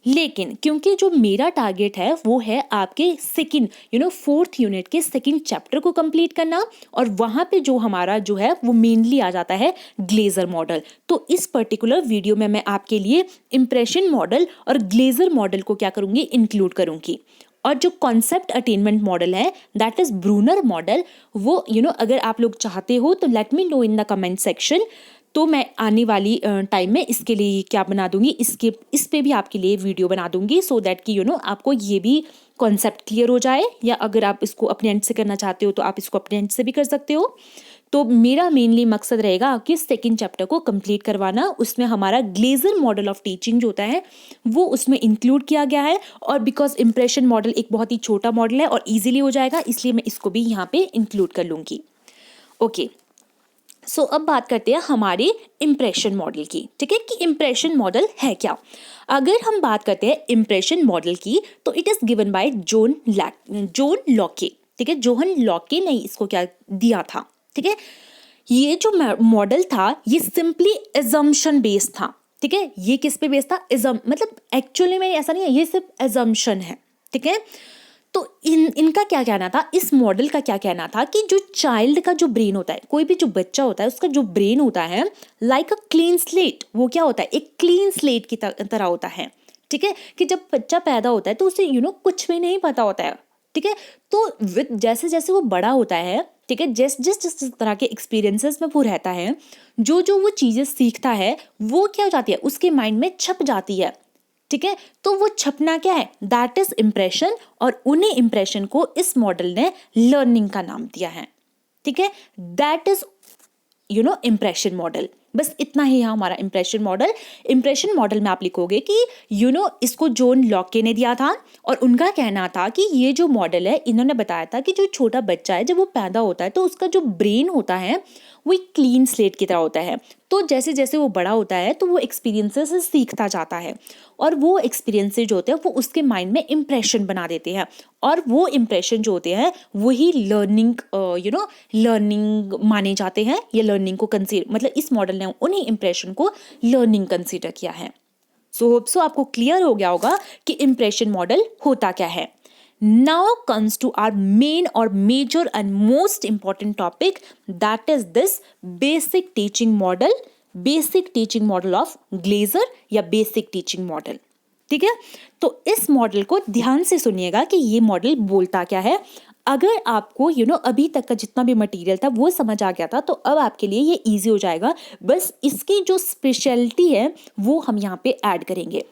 लेकिन क्योंकि जो मेरा टारगेट है वो है आपके सेकंड 4th यूनिट के सेकंड चैप्टर को कंप्लीट करना, और वहाँ पे जो हमारा जो है वो मेनली आ जाता है ग्लेजर मॉडल। तो इस पर्टिकुलर वीडियो में मैं आपके लिए इंप्रेशन मॉडल और ग्लेजर मॉडल को क्या करूँगी, इंक्लूड करूँगी। और जो कॉन्सेप्ट अटेनमेंट मॉडल है दैट इज ब्रूनर मॉडल, वो अगर आप लोग चाहते हो तो let me know in the comment section. तो मैं आने वाली टाइम में इसके लिए क्या बना दूंगी, इस पे भी आपके लिए वीडियो बना दूंगी, सो दैट कि आपको ये भी कॉन्सेप्ट क्लियर हो जाए, या अगर आप इसको अपने एंड से करना चाहते हो तो आप इसको अपने एंड से भी कर सकते हो। तो मेरा मेनली मकसद रहेगा कि सेकंड चैप्टर को कंप्लीट करवाना, उसमें हमारा ग्लेजर मॉडल ऑफ टीचिंग जो होता है वो उसमें इंक्लूड किया गया है, और बिकॉज इंप्रेशन मॉडल एक बहुत ही छोटा मॉडल है और ईजिली हो जाएगा, इसलिए मैं इसको भी यहाँ पे इंक्लूड कर लूँगी। ओके, सो अब बात करते हैं हमारे इंप्रेशन मॉडल की, ठीक है, कि इंप्रेशन मॉडल है क्या। अगर हम बात करते हैं इंप्रेशन मॉडल की तो it is given by John Locke, ठीक है, जोहन लॉके ने इसको क्या दिया था, ठीक है। ये जो मॉडल था ये सिंपली एजम्पशन बेस्ड था, ठीक है। ये किस पे बेस्ड था, मतलब एक्चुअली में ऐसा नहीं है, ये सिर्फ एजम्पशन है, ठीक है। तो इनका क्या कहना था, इस मॉडल का क्या कहना था कि जो चाइल्ड का जो ब्रेन होता है, कोई भी जो बच्चा होता है उसका जो ब्रेन होता है लाइक अ क्लीन स्लेट, वो क्या होता है, एक क्लीन स्लेट की तरह होता है, ठीक है। कि जब बच्चा पैदा होता है तो उसे कुछ भी नहीं पता होता है, ठीक है। तो जैसे जैसे वो बड़ा होता है, ठीक है, जिस तरह के एक्सपीरियंसेस में वो रहता है, जो वो चीज़ें सीखता है वो क्या हो जाती है, उसके माइंड में छप जाती है, ठीक है। तो वो छपना क्या है, दैट इज इंप्रेशन, और उन्हीं इंप्रेशन को इस मॉडल ने लर्निंग का नाम दिया है, ठीक है। That is impression model. बस इतना ही है हमारा इंप्रेशन मॉडल। इंप्रेशन मॉडल में आप लिखोगे कि इसको जॉन लॉके ने दिया था, और उनका कहना था कि ये जो मॉडल है, इन्होंने बताया था कि जो छोटा बच्चा है जब वो पैदा होता है तो उसका जो ब्रेन होता है वो एक क्लीन स्लेट की तरह होता है। तो जैसे जैसे वो बड़ा होता है तो वो एक्सपीरियंसेस से सीखता जाता है और वो एक्सपीरियंसेस जो होते हैं वो उसके माइंड में इम्प्रेशन बना देते हैं और वो इम्प्रेशन जो होते हैं वही लर्निंग माने जाते हैं या लर्निंग को कंसीडर, मतलब इस मॉडल ने उन्हीं इम्प्रेशन को लर्निंग कंसीडर किया है। सो होप सो आपको क्लियर हो गया होगा कि इम्प्रेशन मॉडल होता क्या है। Now comes to our main or major and most important topic, that is this basic teaching model of Glaser या basic teaching model। ठीक है, तो इस मॉडल को ध्यान से सुनिएगा कि ये मॉडल बोलता क्या है। अगर आपको अभी तक का जितना भी मटेरियल था वो समझ आ गया था तो अब आपके लिए ये इजी हो जाएगा। बस इसकी जो स्पेशलिटी है वो हम यहाँ पे ऐड करेंगे।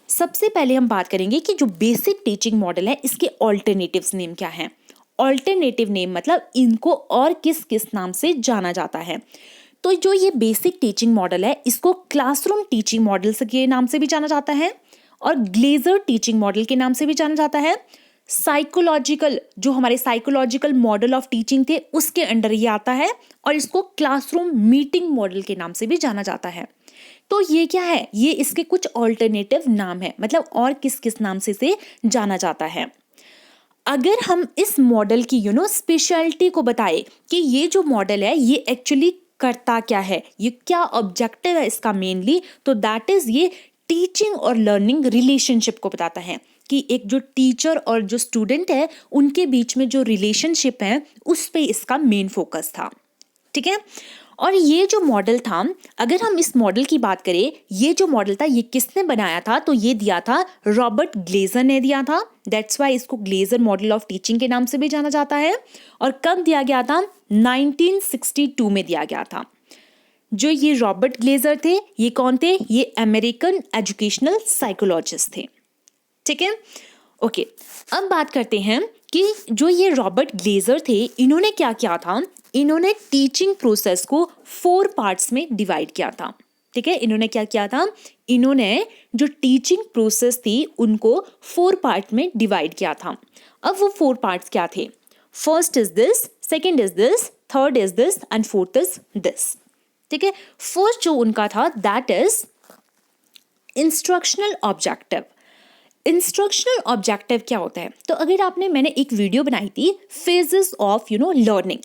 सबसे पहले हम बात करेंगे कि जो बेसिक टीचिंग मॉडल है इसके ऑल्टरनेटिव्स नेम क्या हैं। ऑल्टरनेटिव नेम मतलब इनको और किस किस नाम से जाना जाता है। तो जो ये बेसिक टीचिंग मॉडल है इसको क्लासरूम टीचिंग मॉडल के नाम से भी जाना जाता है और ग्लेजर टीचिंग मॉडल के नाम से भी जाना जाता है। जो हमारे साइकोलॉजिकल मॉडल ऑफ टीचिंग थे उसके अंडर ये आता है और इसको क्लासरूम मीटिंग मॉडल के नाम से भी जाना जाता है। तो ये क्या है, ये इसके कुछ ऑल्टरनेटिव नाम है, मतलब और किस किस नाम से जाना जाता है। अगर हम इस मॉडल की स्पेशलिटी को बताए कि ये जो मॉडल है ये एक्चुअली करता क्या है, ये क्या ऑब्जेक्टिव है इसका मेनली, तो दैट इज ये टीचिंग और लर्निंग रिलेशनशिप को बताता है कि एक जो टीचर और जो स्टूडेंट है उनके बीच में जो रिलेशनशिप है उस पे इसका मेन फोकस था। ठीक है, और ये जो मॉडल था, अगर हम इस मॉडल की बात करें, ये जो मॉडल था ये किसने बनाया था, तो ये दिया था रॉबर्ट ग्लेजर ने दिया था। दैट्स वाई इसको ग्लेजर मॉडल ऑफ टीचिंग के नाम से भी जाना जाता है। और कब दिया गया था, 1962 में दिया गया था। जो ये रॉबर्ट ग्लेजर थे ये कौन थे, ये अमेरिकन एजुकेशनल साइकोलॉजिस्ट थे। ठीक है, ओके, अब बात करते हैं कि जो ये रॉबर्ट ग्लेजर थे इन्होंने क्या किया था, इन्होंने टीचिंग प्रोसेस को 4 पार्ट्स में डिवाइड किया था। ठीक है, इन्होंने क्या किया था, इन्होंने जो टीचिंग प्रोसेस थी उनको 4 पार्ट में डिवाइड किया था। अब वो 4 पार्ट्स क्या थे, first is this, second is this, third is this and fourth is this. ठीक है, फर्स्ट जो उनका था that is instructional objective. Instructional objective क्या होता है, तो अगर मैंने एक वीडियो बनाई थी फेजेस ऑफ लर्निंग,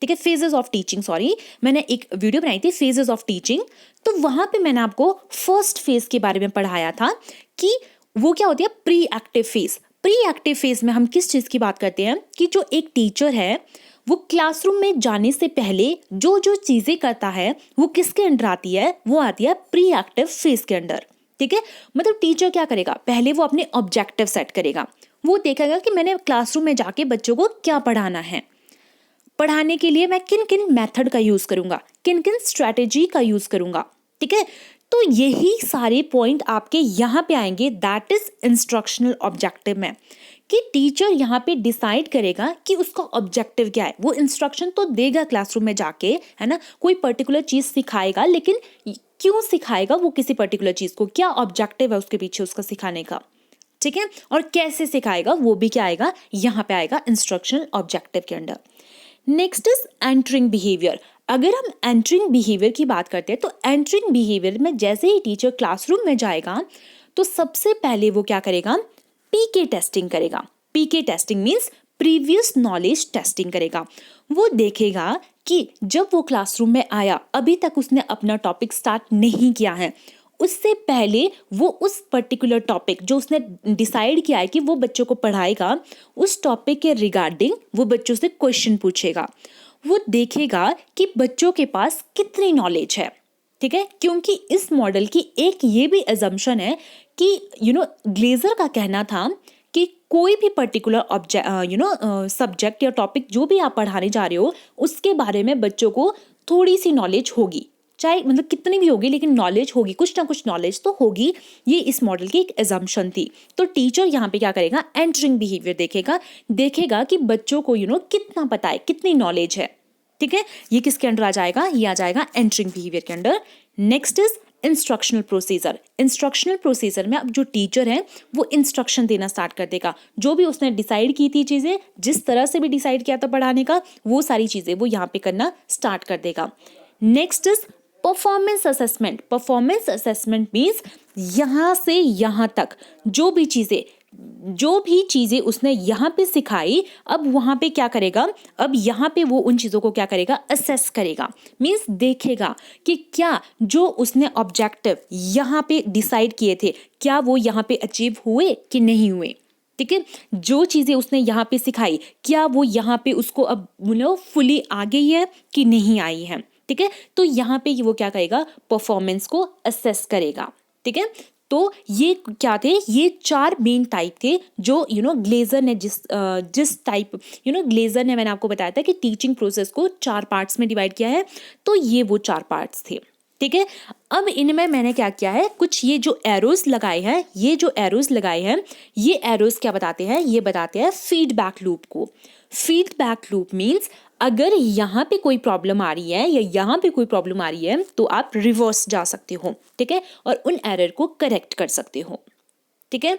ठीक है, फेजेस ऑफ टीचिंग, सॉरी, मैंने एक वीडियो बनाई थी फेजेस ऑफ टीचिंग, तो वहां पे मैंने आपको फर्स्ट फेज के बारे में पढ़ाया था कि वो क्या होती है, pre active phase. Pre active phase में हम किस चीज की बात करते हैं कि जो एक टीचर है वो क्लासरूम में जाने से पहले जो जो चीजें करता है वो किसके अंडर आती है, वो आती है प्री एक्टिव फेज के अंडर। ठीक है, मतलब टीचर क्या करेगा, पहले वो अपने ऑब्जेक्टिव सेट करेगा, वो देखेगा कि मैंने क्लासरूम में जाके बच्चों को क्या पढ़ाना है, पढ़ाने के लिए मैं किन किन मेथड का यूज करूंगा, किन किन स्ट्रैटेजी का यूज करूंगा। ठीक है, तो यही सारे पॉइंट आपके यहाँ पे आएंगे, दैट इज इंस्ट्रक्शनल ऑब्जेक्टिव में, कि टीचर यहाँ पे डिसाइड करेगा कि उसका ऑब्जेक्टिव क्या है। वो इंस्ट्रक्शन तो देगा क्लासरूम में जाके, है ना, कोई पर्टिकुलर चीज सिखाएगा, लेकिन क्यों सिखाएगा वो किसी पर्टिकुलर चीज को, क्या ऑब्जेक्टिव है उसके पीछे उसका सिखाने का। ठीक है, और कैसे सिखाएगा वो भी क्या आएगा, यहाँ पे आएगा इंस्ट्रक्शनल ऑब्जेक्टिव के under. Next is entering behaviour. अगर हम एंटरिंग बिहेवियर की बात करते हैं तो एंटरिंग बिहेवियर में जैसे ही टीचर क्लासरूम में जाएगा तो सबसे पहले वो क्या करेगा, पीके टेस्टिंग करेगा। PK testing means previous knowledge testing करेगा। वो देखेगा कि जब वो क्लासरूम में आया, अभी तक उसने अपना टॉपिक स्टार्ट नहीं किया है, उससे पहले वो उस पर्टिकुलर टॉपिक जो उसने डिसाइड किया है कि वो बच्चों को पढ़ाएगा, उस टॉपिक के रिगार्डिंग वो बच्चों से क्वेश्चन पूछेगा। वो देखेगा कि बच्चों के पास कितनी नॉलेज है। ठीक है, क्योंकि इस मॉडल की एक ये भी अजम्पशन है कि ग्लेजर का कहना था कि कोई भी पर्टिकुलर सब्जेक्ट या टॉपिक जो भी आप पढ़ाने जा रहे हो उसके बारे में बच्चों को थोड़ी सी नॉलेज होगी, चाहे मतलब कितनी भी होगी, लेकिन नॉलेज होगी, कुछ ना कुछ नॉलेज तो होगी। ये इस मॉडल की एक एजम्पशन थी। तो टीचर यहाँ पे क्या करेगा, एंटरिंग बिहेवियर देखेगा कि बच्चों को कितना पता है, कितनी नॉलेज है। ठीक है, ये किसके अंडर आ जाएगा, ये आ जाएगा एंटरिंग बिहेवियर के under. Next is instructional procedure में अब जो टीचर है वो इंस्ट्रक्शन देना स्टार्ट कर देगा। जो भी उसने डिसाइड की थी चीज़ें, जिस तरह से भी डिसाइड किया था पढ़ाने का, वो सारी चीज़ें वो यहाँ पे करना स्टार्ट कर देगा। Next is performance assessment means यहाँ से यहाँ तक जो भी चीज़ें उसने यहाँ पे सिखाई, अब वहाँ पे क्या करेगा, अब यहाँ पे वो उन चीज़ों को क्या करेगा, असेस करेगा। मीन्स देखेगा कि क्या जो उसने ऑब्जेक्टिव यहाँ पे डिसाइड किए थे, क्या वो यहाँ पे अचीव हुए कि नहीं हुए। ठीक है, जो चीज़ें उसने यहाँ पे सिखाई, क्या वो यहाँ पे उसको अब फुली आ गई है कि नहीं आई है। ठीक है, तो यहाँ पे वो क्या करेगा, परफॉर्मेंस को असेस करेगा। ठीक है, तो ये क्या थे, ये 4 मेन टाइप थे जो ग्लेजर ने जिस टाइप ग्लेजर ने, मैंने आपको बताया था कि टीचिंग प्रोसेस को 4 पार्ट्स में डिवाइड किया है, तो ये वो 4 पार्ट्स थे। ठीक है, अब इनमें मैंने क्या किया है, कुछ ये जो एरोज लगाए हैं, ये एरोज क्या बताते हैं, ये बताते हैं फीडबैक लूप को। फीडबैक लूप मीन्स अगर यहाँ पे कोई प्रॉब्लम आ रही है या यहाँ पे कोई प्रॉब्लम आ रही है तो आप रिवर्स जा सकते हो। ठीक है, और उन एरर को करेक्ट कर सकते हो। ठीक है,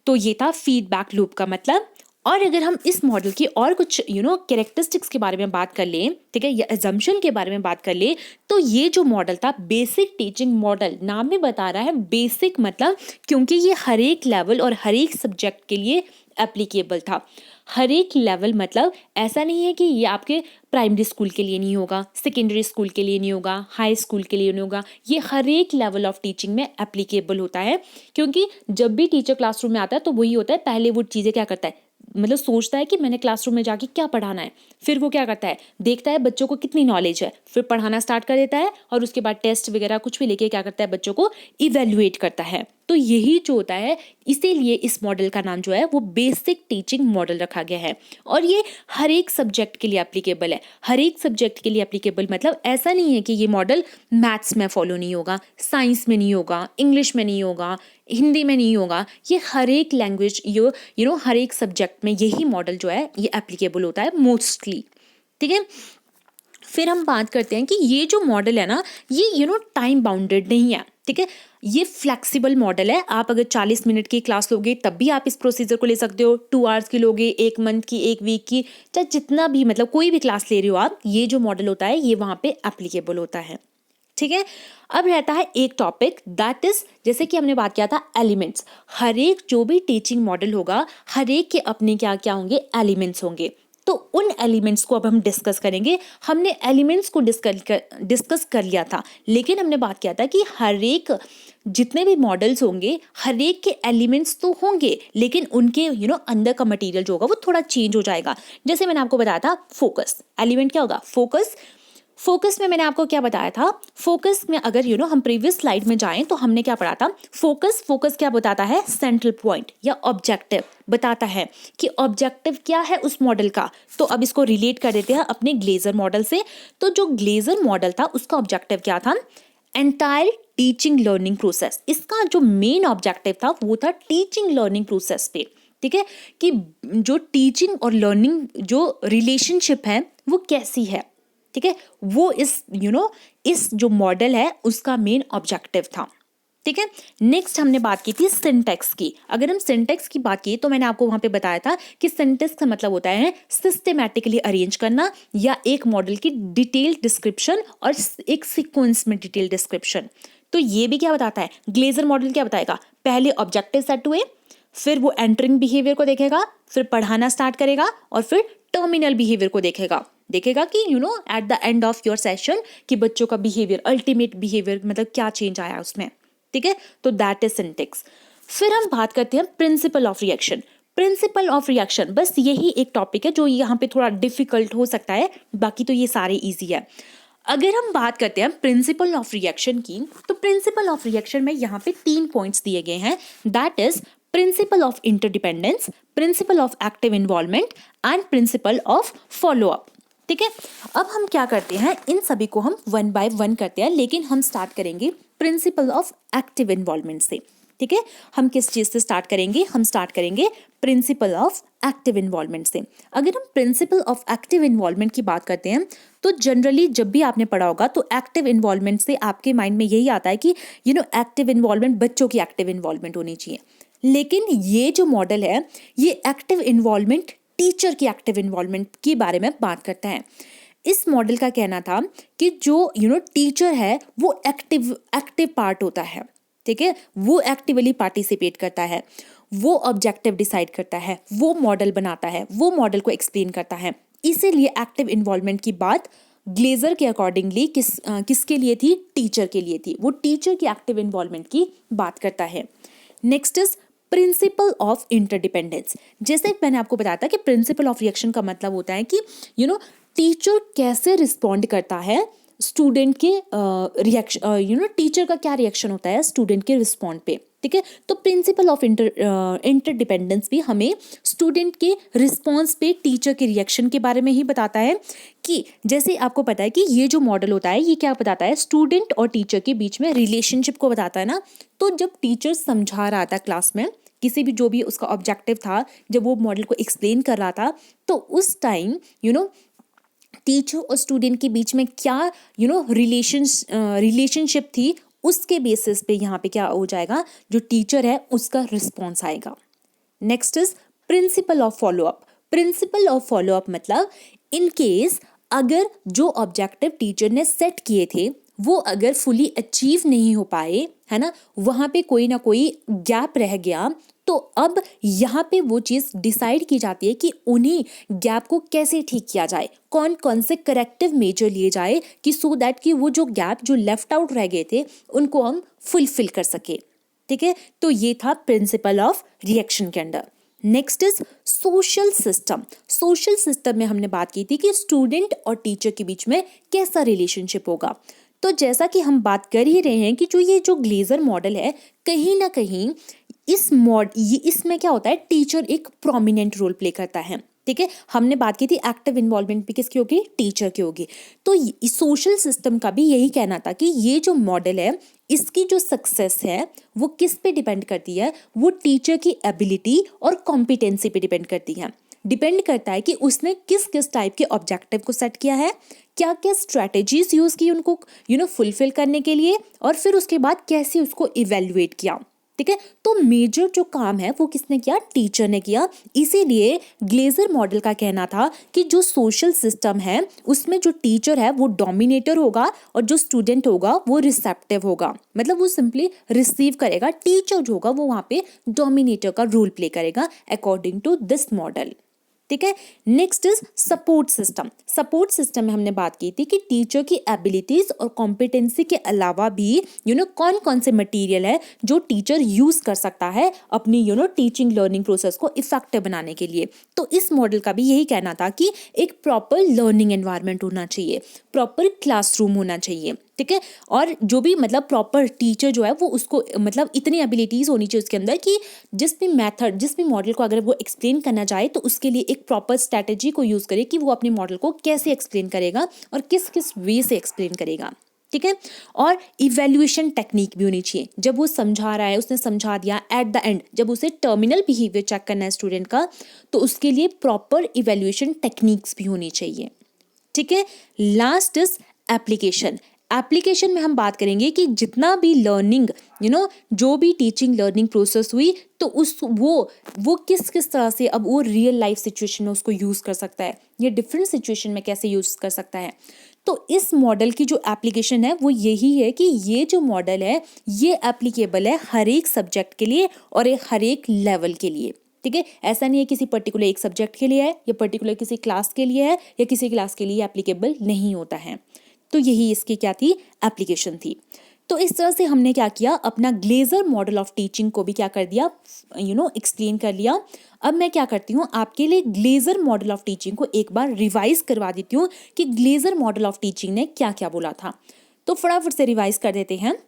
तो ये था फीडबैक लूप का मतलब। और अगर हम इस मॉडल की और कुछ कैरेक्टरिस्टिक्स के बारे में बात कर लें, ठीक है, या अजम्पशन के बारे में बात कर लें, तो ये जो मॉडल था बेसिक टीचिंग मॉडल, नाम में बता रहा है बेसिक, मतलब क्योंकि ये हर एक लेवल और हर एक सब्जेक्ट के लिए एप्लीकेबल था। हर एक लेवल मतलब ऐसा नहीं है कि ये आपके प्राइमरी स्कूल के लिए नहीं होगा, सेकेंडरी स्कूल के लिए नहीं होगा, हाई स्कूल के लिए नहीं होगा, ये हर एक लेवल ऑफ टीचिंग में एप्लीकेबल होता है। क्योंकि जब भी टीचर क्लासरूम में आता है तो वही होता है, पहले वो चीज़ें क्या करता है, मतलब सोचता है कि मैंने क्लासरूम में जाके क्या पढ़ाना है, फिर वो क्या करता है, देखता है बच्चों को कितनी नॉलेज है, फिर पढ़ाना स्टार्ट कर देता है, और उसके बाद टेस्ट वगैरह कुछ भी लेके क्या करता है, बच्चों को इवेल्युएट करता है। तो यही जो होता है, इसीलिए इस मॉडल का नाम जो है वो बेसिक टीचिंग मॉडल रखा गया है। और ये हर एक सब्जेक्ट के लिए एप्लीकेबल है। हर एक सब्जेक्ट के लिए एप्लीकेबल मतलब ऐसा नहीं है कि ये मॉडल मैथ्स में फॉलो नहीं होगा, साइंस में नहीं होगा, इंग्लिश में नहीं होगा, हिंदी में नहीं होगा। ये हर एक लैंग्वेज हर एक सब्जेक्ट में यही मॉडल जो है ये एप्लीकेबल होता है मोस्टली। ठीक है, फिर हम बात करते हैं कि ये जो मॉडल है ना, ये टाइम बाउंडेड नहीं है। ठीक है, ये फ्लेक्सिबल मॉडल है। आप अगर 40 मिनट की क्लास लोगे तब भी आप इस प्रोसीजर को ले सकते हो, 2 आवर्स की लोगे, 1 मंथ की, 1 वीक की, चाहे जितना भी, मतलब कोई भी क्लास ले रहे हो आप, ये जो मॉडल होता है ये वहाँ पे एप्लीकेबल होता है। ठीक है, अब रहता है एक टॉपिक, दैट इज, जैसे कि हमने बात किया था एलिमेंट्स। हर एक जो भी टीचिंग मॉडल होगा, हर एक के अपने क्या क्या होंगे, एलिमेंट्स होंगे। तो उन एलिमेंट्स को अब हम डिस्कस करेंगे। हमने एलिमेंट्स को डिस्कस कर लिया था, लेकिन हमने बात किया था कि हर एक जितने भी मॉडल्स होंगे, हर एक के एलिमेंट्स तो होंगे, लेकिन उनके अंदर का मटेरियल जो होगा वो थोड़ा चेंज हो जाएगा। जैसे मैंने आपको बताया था फोकस, एलिमेंट क्या होगा, फोकस में मैंने आपको क्या बताया था, फोकस में अगर हम प्रीवियस स्लाइड में जाएं तो हमने क्या पढ़ा था, फोकस क्या बताता है, सेंट्रल पॉइंट या ऑब्जेक्टिव बताता है कि ऑब्जेक्टिव क्या है उस मॉडल का। तो अब इसको रिलेट कर देते हैं अपने ग्लेजर मॉडल से। तो जो ग्लेजर मॉडल था उसका ऑब्जेक्टिव क्या था, एंटायर टीचिंग लर्निंग प्रोसेस। इसका जो मेन ऑब्जेक्टिव था वो था टीचिंग लर्निंग प्रोसेस पे। ठीक है, कि जो टीचिंग और लर्निंग जो रिलेशनशिप है वो कैसी है। ठीक है, वो इस जो मॉडल है उसका मेन ऑब्जेक्टिव था। ठीक है, नेक्स्ट हमने बात की थी सिंटैक्स की। अगर हम सिंटैक्स की बात की तो मैंने आपको वहां पे बताया था कि सिंटैक्स का मतलब होता है सिस्टेमैटिकली अरेंज करना, या एक मॉडल की डिटेल डिस्क्रिप्शन और एक सीक्वेंस में डिटेल डिस्क्रिप्शन। तो ये भी क्या बताता है, ग्लेजर मॉडल क्या बताएगा, पहले ऑब्जेक्टिव सेट हुए, फिर वो एंटरिंग बिहेवियर को देखेगा, फिर पढ़ाना स्टार्ट करेगा, और फिर टर्मिनल बिहेवियर को देखेगा कि at the end of your session कि बच्चों का बिहेवियर, अल्टीमेट बिहेवियर मतलब क्या चेंज आया उसमें। ठीक है, तो दैट इज सिंटैक्स। फिर हम बात करते हैं principal of reaction. Principle of reaction बस यही एक टॉपिक है जो यहाँ पे थोड़ा डिफिकल्ट हो सकता है, बाकी तो ये सारे इजी है। अगर हम बात करते हैं प्रिंसिपल ऑफ रिएक्शन की, तो प्रिंसिपल ऑफ रिएक्शन में यहाँ पे 3 पॉइंट्स दिए गए हैं, that is principle of interdependence, principle of active involvement and principle of follow up. ठीक है, अब हम क्या करते हैं, इन सभी को हम 1 बाय 1 करते हैं, लेकिन हम स्टार्ट करेंगे प्रिंसिपल ऑफ एक्टिव इन्वॉल्वमेंट से। ठीक है, हम किस चीज़ से स्टार्ट करेंगे? हम स्टार्ट करेंगे प्रिंसिपल ऑफ एक्टिव इन्वॉल्वमेंट से। अगर हम प्रिंसिपल ऑफ एक्टिव इन्वॉल्वमेंट की बात करते हैं तो जनरली जब भी आपने पढ़ा होगा तो एक्टिव इन्वॉल्वमेंट से आपके माइंड में यही आता है कि एक्टिव इन्वॉल्वमेंट, बच्चों की एक्टिव इन्वॉल्वमेंट होनी चाहिए। लेकिन ये जो मॉडल है ये एक्टिव इन्वॉल्वमेंट, टीचर की एक्टिव इन्वॉल्वमेंट के बारे में बात करता है। इस मॉडल का कहना था कि जो टीचर है वो एक्टिव पार्ट होता है, ठीक है, वो एक्टिवली पार्टिसिपेट करता है, वो ऑब्जेक्टिव डिसाइड करता है, वो मॉडल बनाता है, वो मॉडल को एक्सप्लेन करता है। इसीलिए एक्टिव इन्वॉल्वमेंट की बात ग्लेजर के अकॉर्डिंगली किसके लिए थी? टीचर के लिए थी। वो टीचर की एक्टिव इन्वॉल्वमेंट की बात करता है। Next is principle of interdependence. जैसे मैंने आपको बताया था कि प्रिंसिपल ऑफ रिएक्शन का मतलब होता है कि टीचर कैसे रिस्पॉन्ड करता है स्टूडेंट के रिएक्शन, टीचर का क्या रिएक्शन होता है स्टूडेंट के रिस्पॉन्ड पे, ठीक है। तो प्रिंसिपल ऑफ इंटरडिपेंडेंस भी हमें स्टूडेंट के रिस्पॉन्स पे टीचर के रिएक्शन के बारे में ही बताता है। कि जैसे आपको पता है कि ये जो मॉडल होता है ये क्या बताता है? स्टूडेंट और टीचर के बीच में रिलेशनशिप को बताता है ना। तो जब टीचर समझा रहा था क्लास में किसी भी, जो भी उसका ऑब्जेक्टिव था, जब वो मॉडल को एक्सप्लेन कर रहा था, तो उस टाइम टीचर और स्टूडेंट के बीच में क्या रिलेशनशिप थी, उसके बेसिस पे यहाँ पे क्या हो जाएगा? जो टीचर है उसका रिस्पॉन्स आएगा। Next is principle of follow up. Principle of follow up मतलब इन केस अगर जो ऑब्जेक्टिव टीचर ने सेट किए थे वो अगर फुली अचीव नहीं हो पाए, है ना, वहां पे कोई ना कोई गैप रह गया, तो अब यहाँ पे वो चीज़ डिसाइड की जाती है कि उन्हीं गैप को कैसे ठीक किया जाए, कौन कौन से करेक्टिव मेजर लिए जाए कि सो दैट कि वो जो गैप जो लेफ्ट आउट रह गए थे उनको हम फुलफिल कर सके, ठीक है। तो ये था प्रिंसिपल ऑफ रिएक्शन के under. Next is social system. Social system में हमने बात की थी कि स्टूडेंट और टीचर के बीच में कैसा रिलेशनशिप होगा। तो जैसा कि हम बात कर ही रहे हैं कि ये जो ग्लेजर मॉडल है, कहीं ना कहीं इसमें क्या होता है? टीचर एक प्रोमिनेंट रोल प्ले करता है, ठीक है। हमने बात की थी एक्टिव इन्वॉल्वमेंट भी किसकी होगी? टीचर की होगी। तो सोशल सिस्टम का भी यही कहना था कि ये जो मॉडल है इसकी जो सक्सेस है वो किस पे डिपेंड करती है? वो टीचर की एबिलिटी और कॉम्पिटेंसी पे डिपेंड करती है। डिपेंड करता है कि उसने किस किस टाइप के ऑब्जेक्टिव को सेट किया है, क्या क्या स्ट्रैटेजीज यूज की उनको फुलफिल करने के लिए, और फिर उसके बाद कैसे उसको इवेल्युएट किया, ठीक है। तो मेजर जो काम है वो किसने किया? टीचर ने किया। इसीलिए ग्लेजर मॉडल का कहना था कि जो सोशल सिस्टम है उसमें जो टीचर है वो डोमिनेटर होगा और जो स्टूडेंट होगा वो रिसेप्टिव होगा, मतलब वो सिंपली रिसीव करेगा। टीचर जो होगा वो वहां पे डोमिनेटर का रोल प्ले करेगा अकॉर्डिंग टू दिस मॉडल, ठीक है। Next is support system. Support system में हमने बात की थी कि टीचर की एबिलिटीज और कॉम्पिटेंसी के अलावा भी कौन कौन से मटेरियल है जो टीचर यूज कर सकता है अपनी टीचिंग लर्निंग प्रोसेस को इफेक्टिव बनाने के लिए। तो इस मॉडल का भी यही कहना था कि एक प्रॉपर लर्निंग एनवायरनमेंट होना चाहिए, प्रॉपर क्लासरूम होना चाहिए, ठीक है। और जो भी मतलब प्रॉपर टीचर जो है वो उसको मतलब इतनी एबिलिटीज होनी चाहिए उसके अंदर कि जिस भी मेथड, जिस भी मॉडल को अगर वो एक्सप्लेन करना चाहे तो उसके लिए एक प्रॉपर स्ट्रैटेजी को यूज करे कि वो अपने मॉडल को कैसे एक्सप्लेन करेगा और किस किस वे से एक्सप्लेन करेगा, ठीक है। और इवेल्युएशन टेक्निक भी होनी चाहिए। जब वो समझा रहा है, उसने समझा दिया, एट द एंड जब उसे टर्मिनल बिहेवियर चेक करना है स्टूडेंट का, तो उसके लिए प्रॉपर इवेल्युएशन टेक्निक्स भी होनी चाहिए, ठीक है। Last is application. एप्लीकेशन में हम बात करेंगे कि जितना भी लर्निंग जो भी टीचिंग लर्निंग प्रोसेस हुई तो वो किस किस तरह से अब वो रियल लाइफ सिचुएशन में उसको यूज़ कर सकता है, ये डिफरेंट सिचुएशन में कैसे यूज़ कर सकता है। तो इस मॉडल की जो एप्लीकेशन है वो यही है कि ये जो मॉडल है ये एप्लीकेबल है हर एक सब्जेक्ट के लिए और हर एक लेवल के लिए, ठीक है। ऐसा नहीं है किसी पर्टिकुलर एक सब्जेक्ट के लिए है या पर्टिकुलर किसी क्लास के लिए है या किसी क्लास के लिए एप्लीकेबल नहीं होता है। तो यही इसकी क्या थी? एप्लीकेशन थी। तो इस तरह से हमने क्या किया, अपना ग्लेजर मॉडल ऑफ टीचिंग को भी क्या कर दिया, एक्सप्लेन कर लिया। अब मैं क्या करती हूँ, आपके लिए ग्लेजर मॉडल ऑफ टीचिंग को एक बार रिवाइज करवा देती हूँ कि ग्लेजर मॉडल ऑफ टीचिंग ने क्या क्या बोला था। तो फटाफट से रिवाइज कर देते हैं।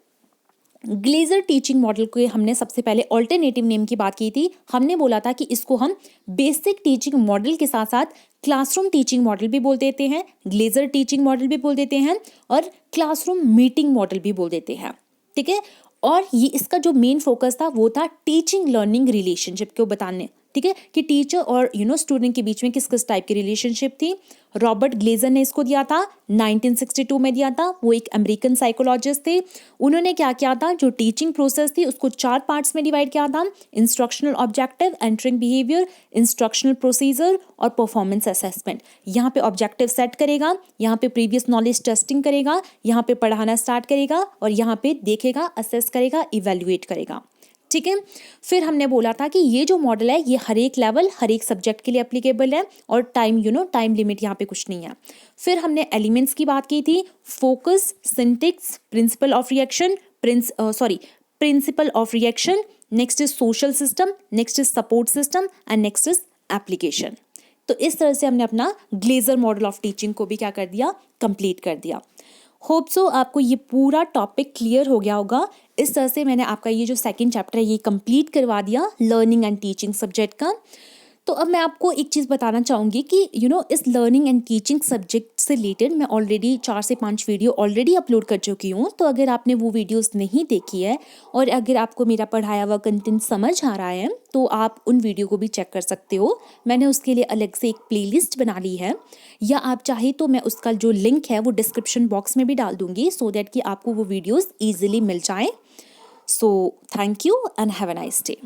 ग्लेजर टीचिंग मॉडल को हमने सबसे पहले ऑल्टरनेटिव नेम की बात की थी। हमने बोला था कि इसको हम बेसिक टीचिंग मॉडल के साथ साथ क्लासरूम टीचिंग मॉडल भी बोल देते हैं, ग्लेजर टीचिंग मॉडल भी बोल देते हैं और क्लासरूम मीटिंग मॉडल भी बोल देते हैं, ठीक है। और ये इसका जो मेन फोकस था वो था टीचिंग लर्निंग रिलेशनशिप को बताने, ठीक है, कि टीचर और स्टूडेंट के बीच में किस किस टाइप की रिलेशनशिप थी। रॉबर्ट ग्लेजर ने इसको दिया था, 1962 में दिया था। वो एक अमेरिकन साइकोलॉजिस्ट थे। उन्होंने क्या किया था, जो टीचिंग प्रोसेस थी उसको 4 पार्ट्स में डिवाइड किया था, instructional objective, entering behaviour, instructional procedure और परफॉर्मेंस असेसमेंट। यहाँ पे ऑब्जेक्टिव सेट करेगा, यहाँ पे प्रीवियस नॉलेज टेस्टिंग करेगा, यहाँ पे पढ़ाना स्टार्ट करेगा और यहाँ पे देखेगा, असेस करेगा, इवेल्युएट करेगा, ठीक है। फिर हमने बोला था कि ये जो मॉडल है ये हर एक लेवल, हर एक सब्जेक्ट के लिए एप्लीकेबल है और टाइम लिमिट यहाँ पे कुछ नहीं है। फिर हमने एलिमेंट्स की बात की थी, focus, syntax, principle of reaction, principle of reaction, next is social system, next is support system and next is application. तो इस तरह से हमने अपना ग्लेजर मॉडल ऑफ टीचिंग को भी क्या कर दिया, कंप्लीट कर दिया। होप सो आपको ये पूरा टॉपिक क्लियर हो गया होगा। इस तरह से मैंने आपका ये जो सेकंड चैप्टर है ये कंप्लीट करवा दिया लर्निंग एंड टीचिंग सब्जेक्ट का। तो अब मैं आपको एक चीज़ बताना चाहूँगी कि इस लर्निंग एंड टीचिंग सब्जेक्ट से रिलेटेड मैं ऑलरेडी 4 से 5 वीडियो ऑलरेडी अपलोड कर चुकी हूँ। तो अगर आपने वो वीडियोस नहीं देखी है और अगर आपको मेरा पढ़ाया हुआ कंटेंट समझ आ रहा है तो आप उन वीडियो को भी चेक कर सकते हो। मैंने उसके लिए अलग से एक प्लेलिस्ट बना ली है, या आप चाहे तो मैं उसका जो लिंक है वो डिस्क्रिप्शन बॉक्स में भी डाल दूँगी, सो दैट कि आपको वो वीडियोज़ ईजिली मिल जाएँ। So thank you and have a nice day.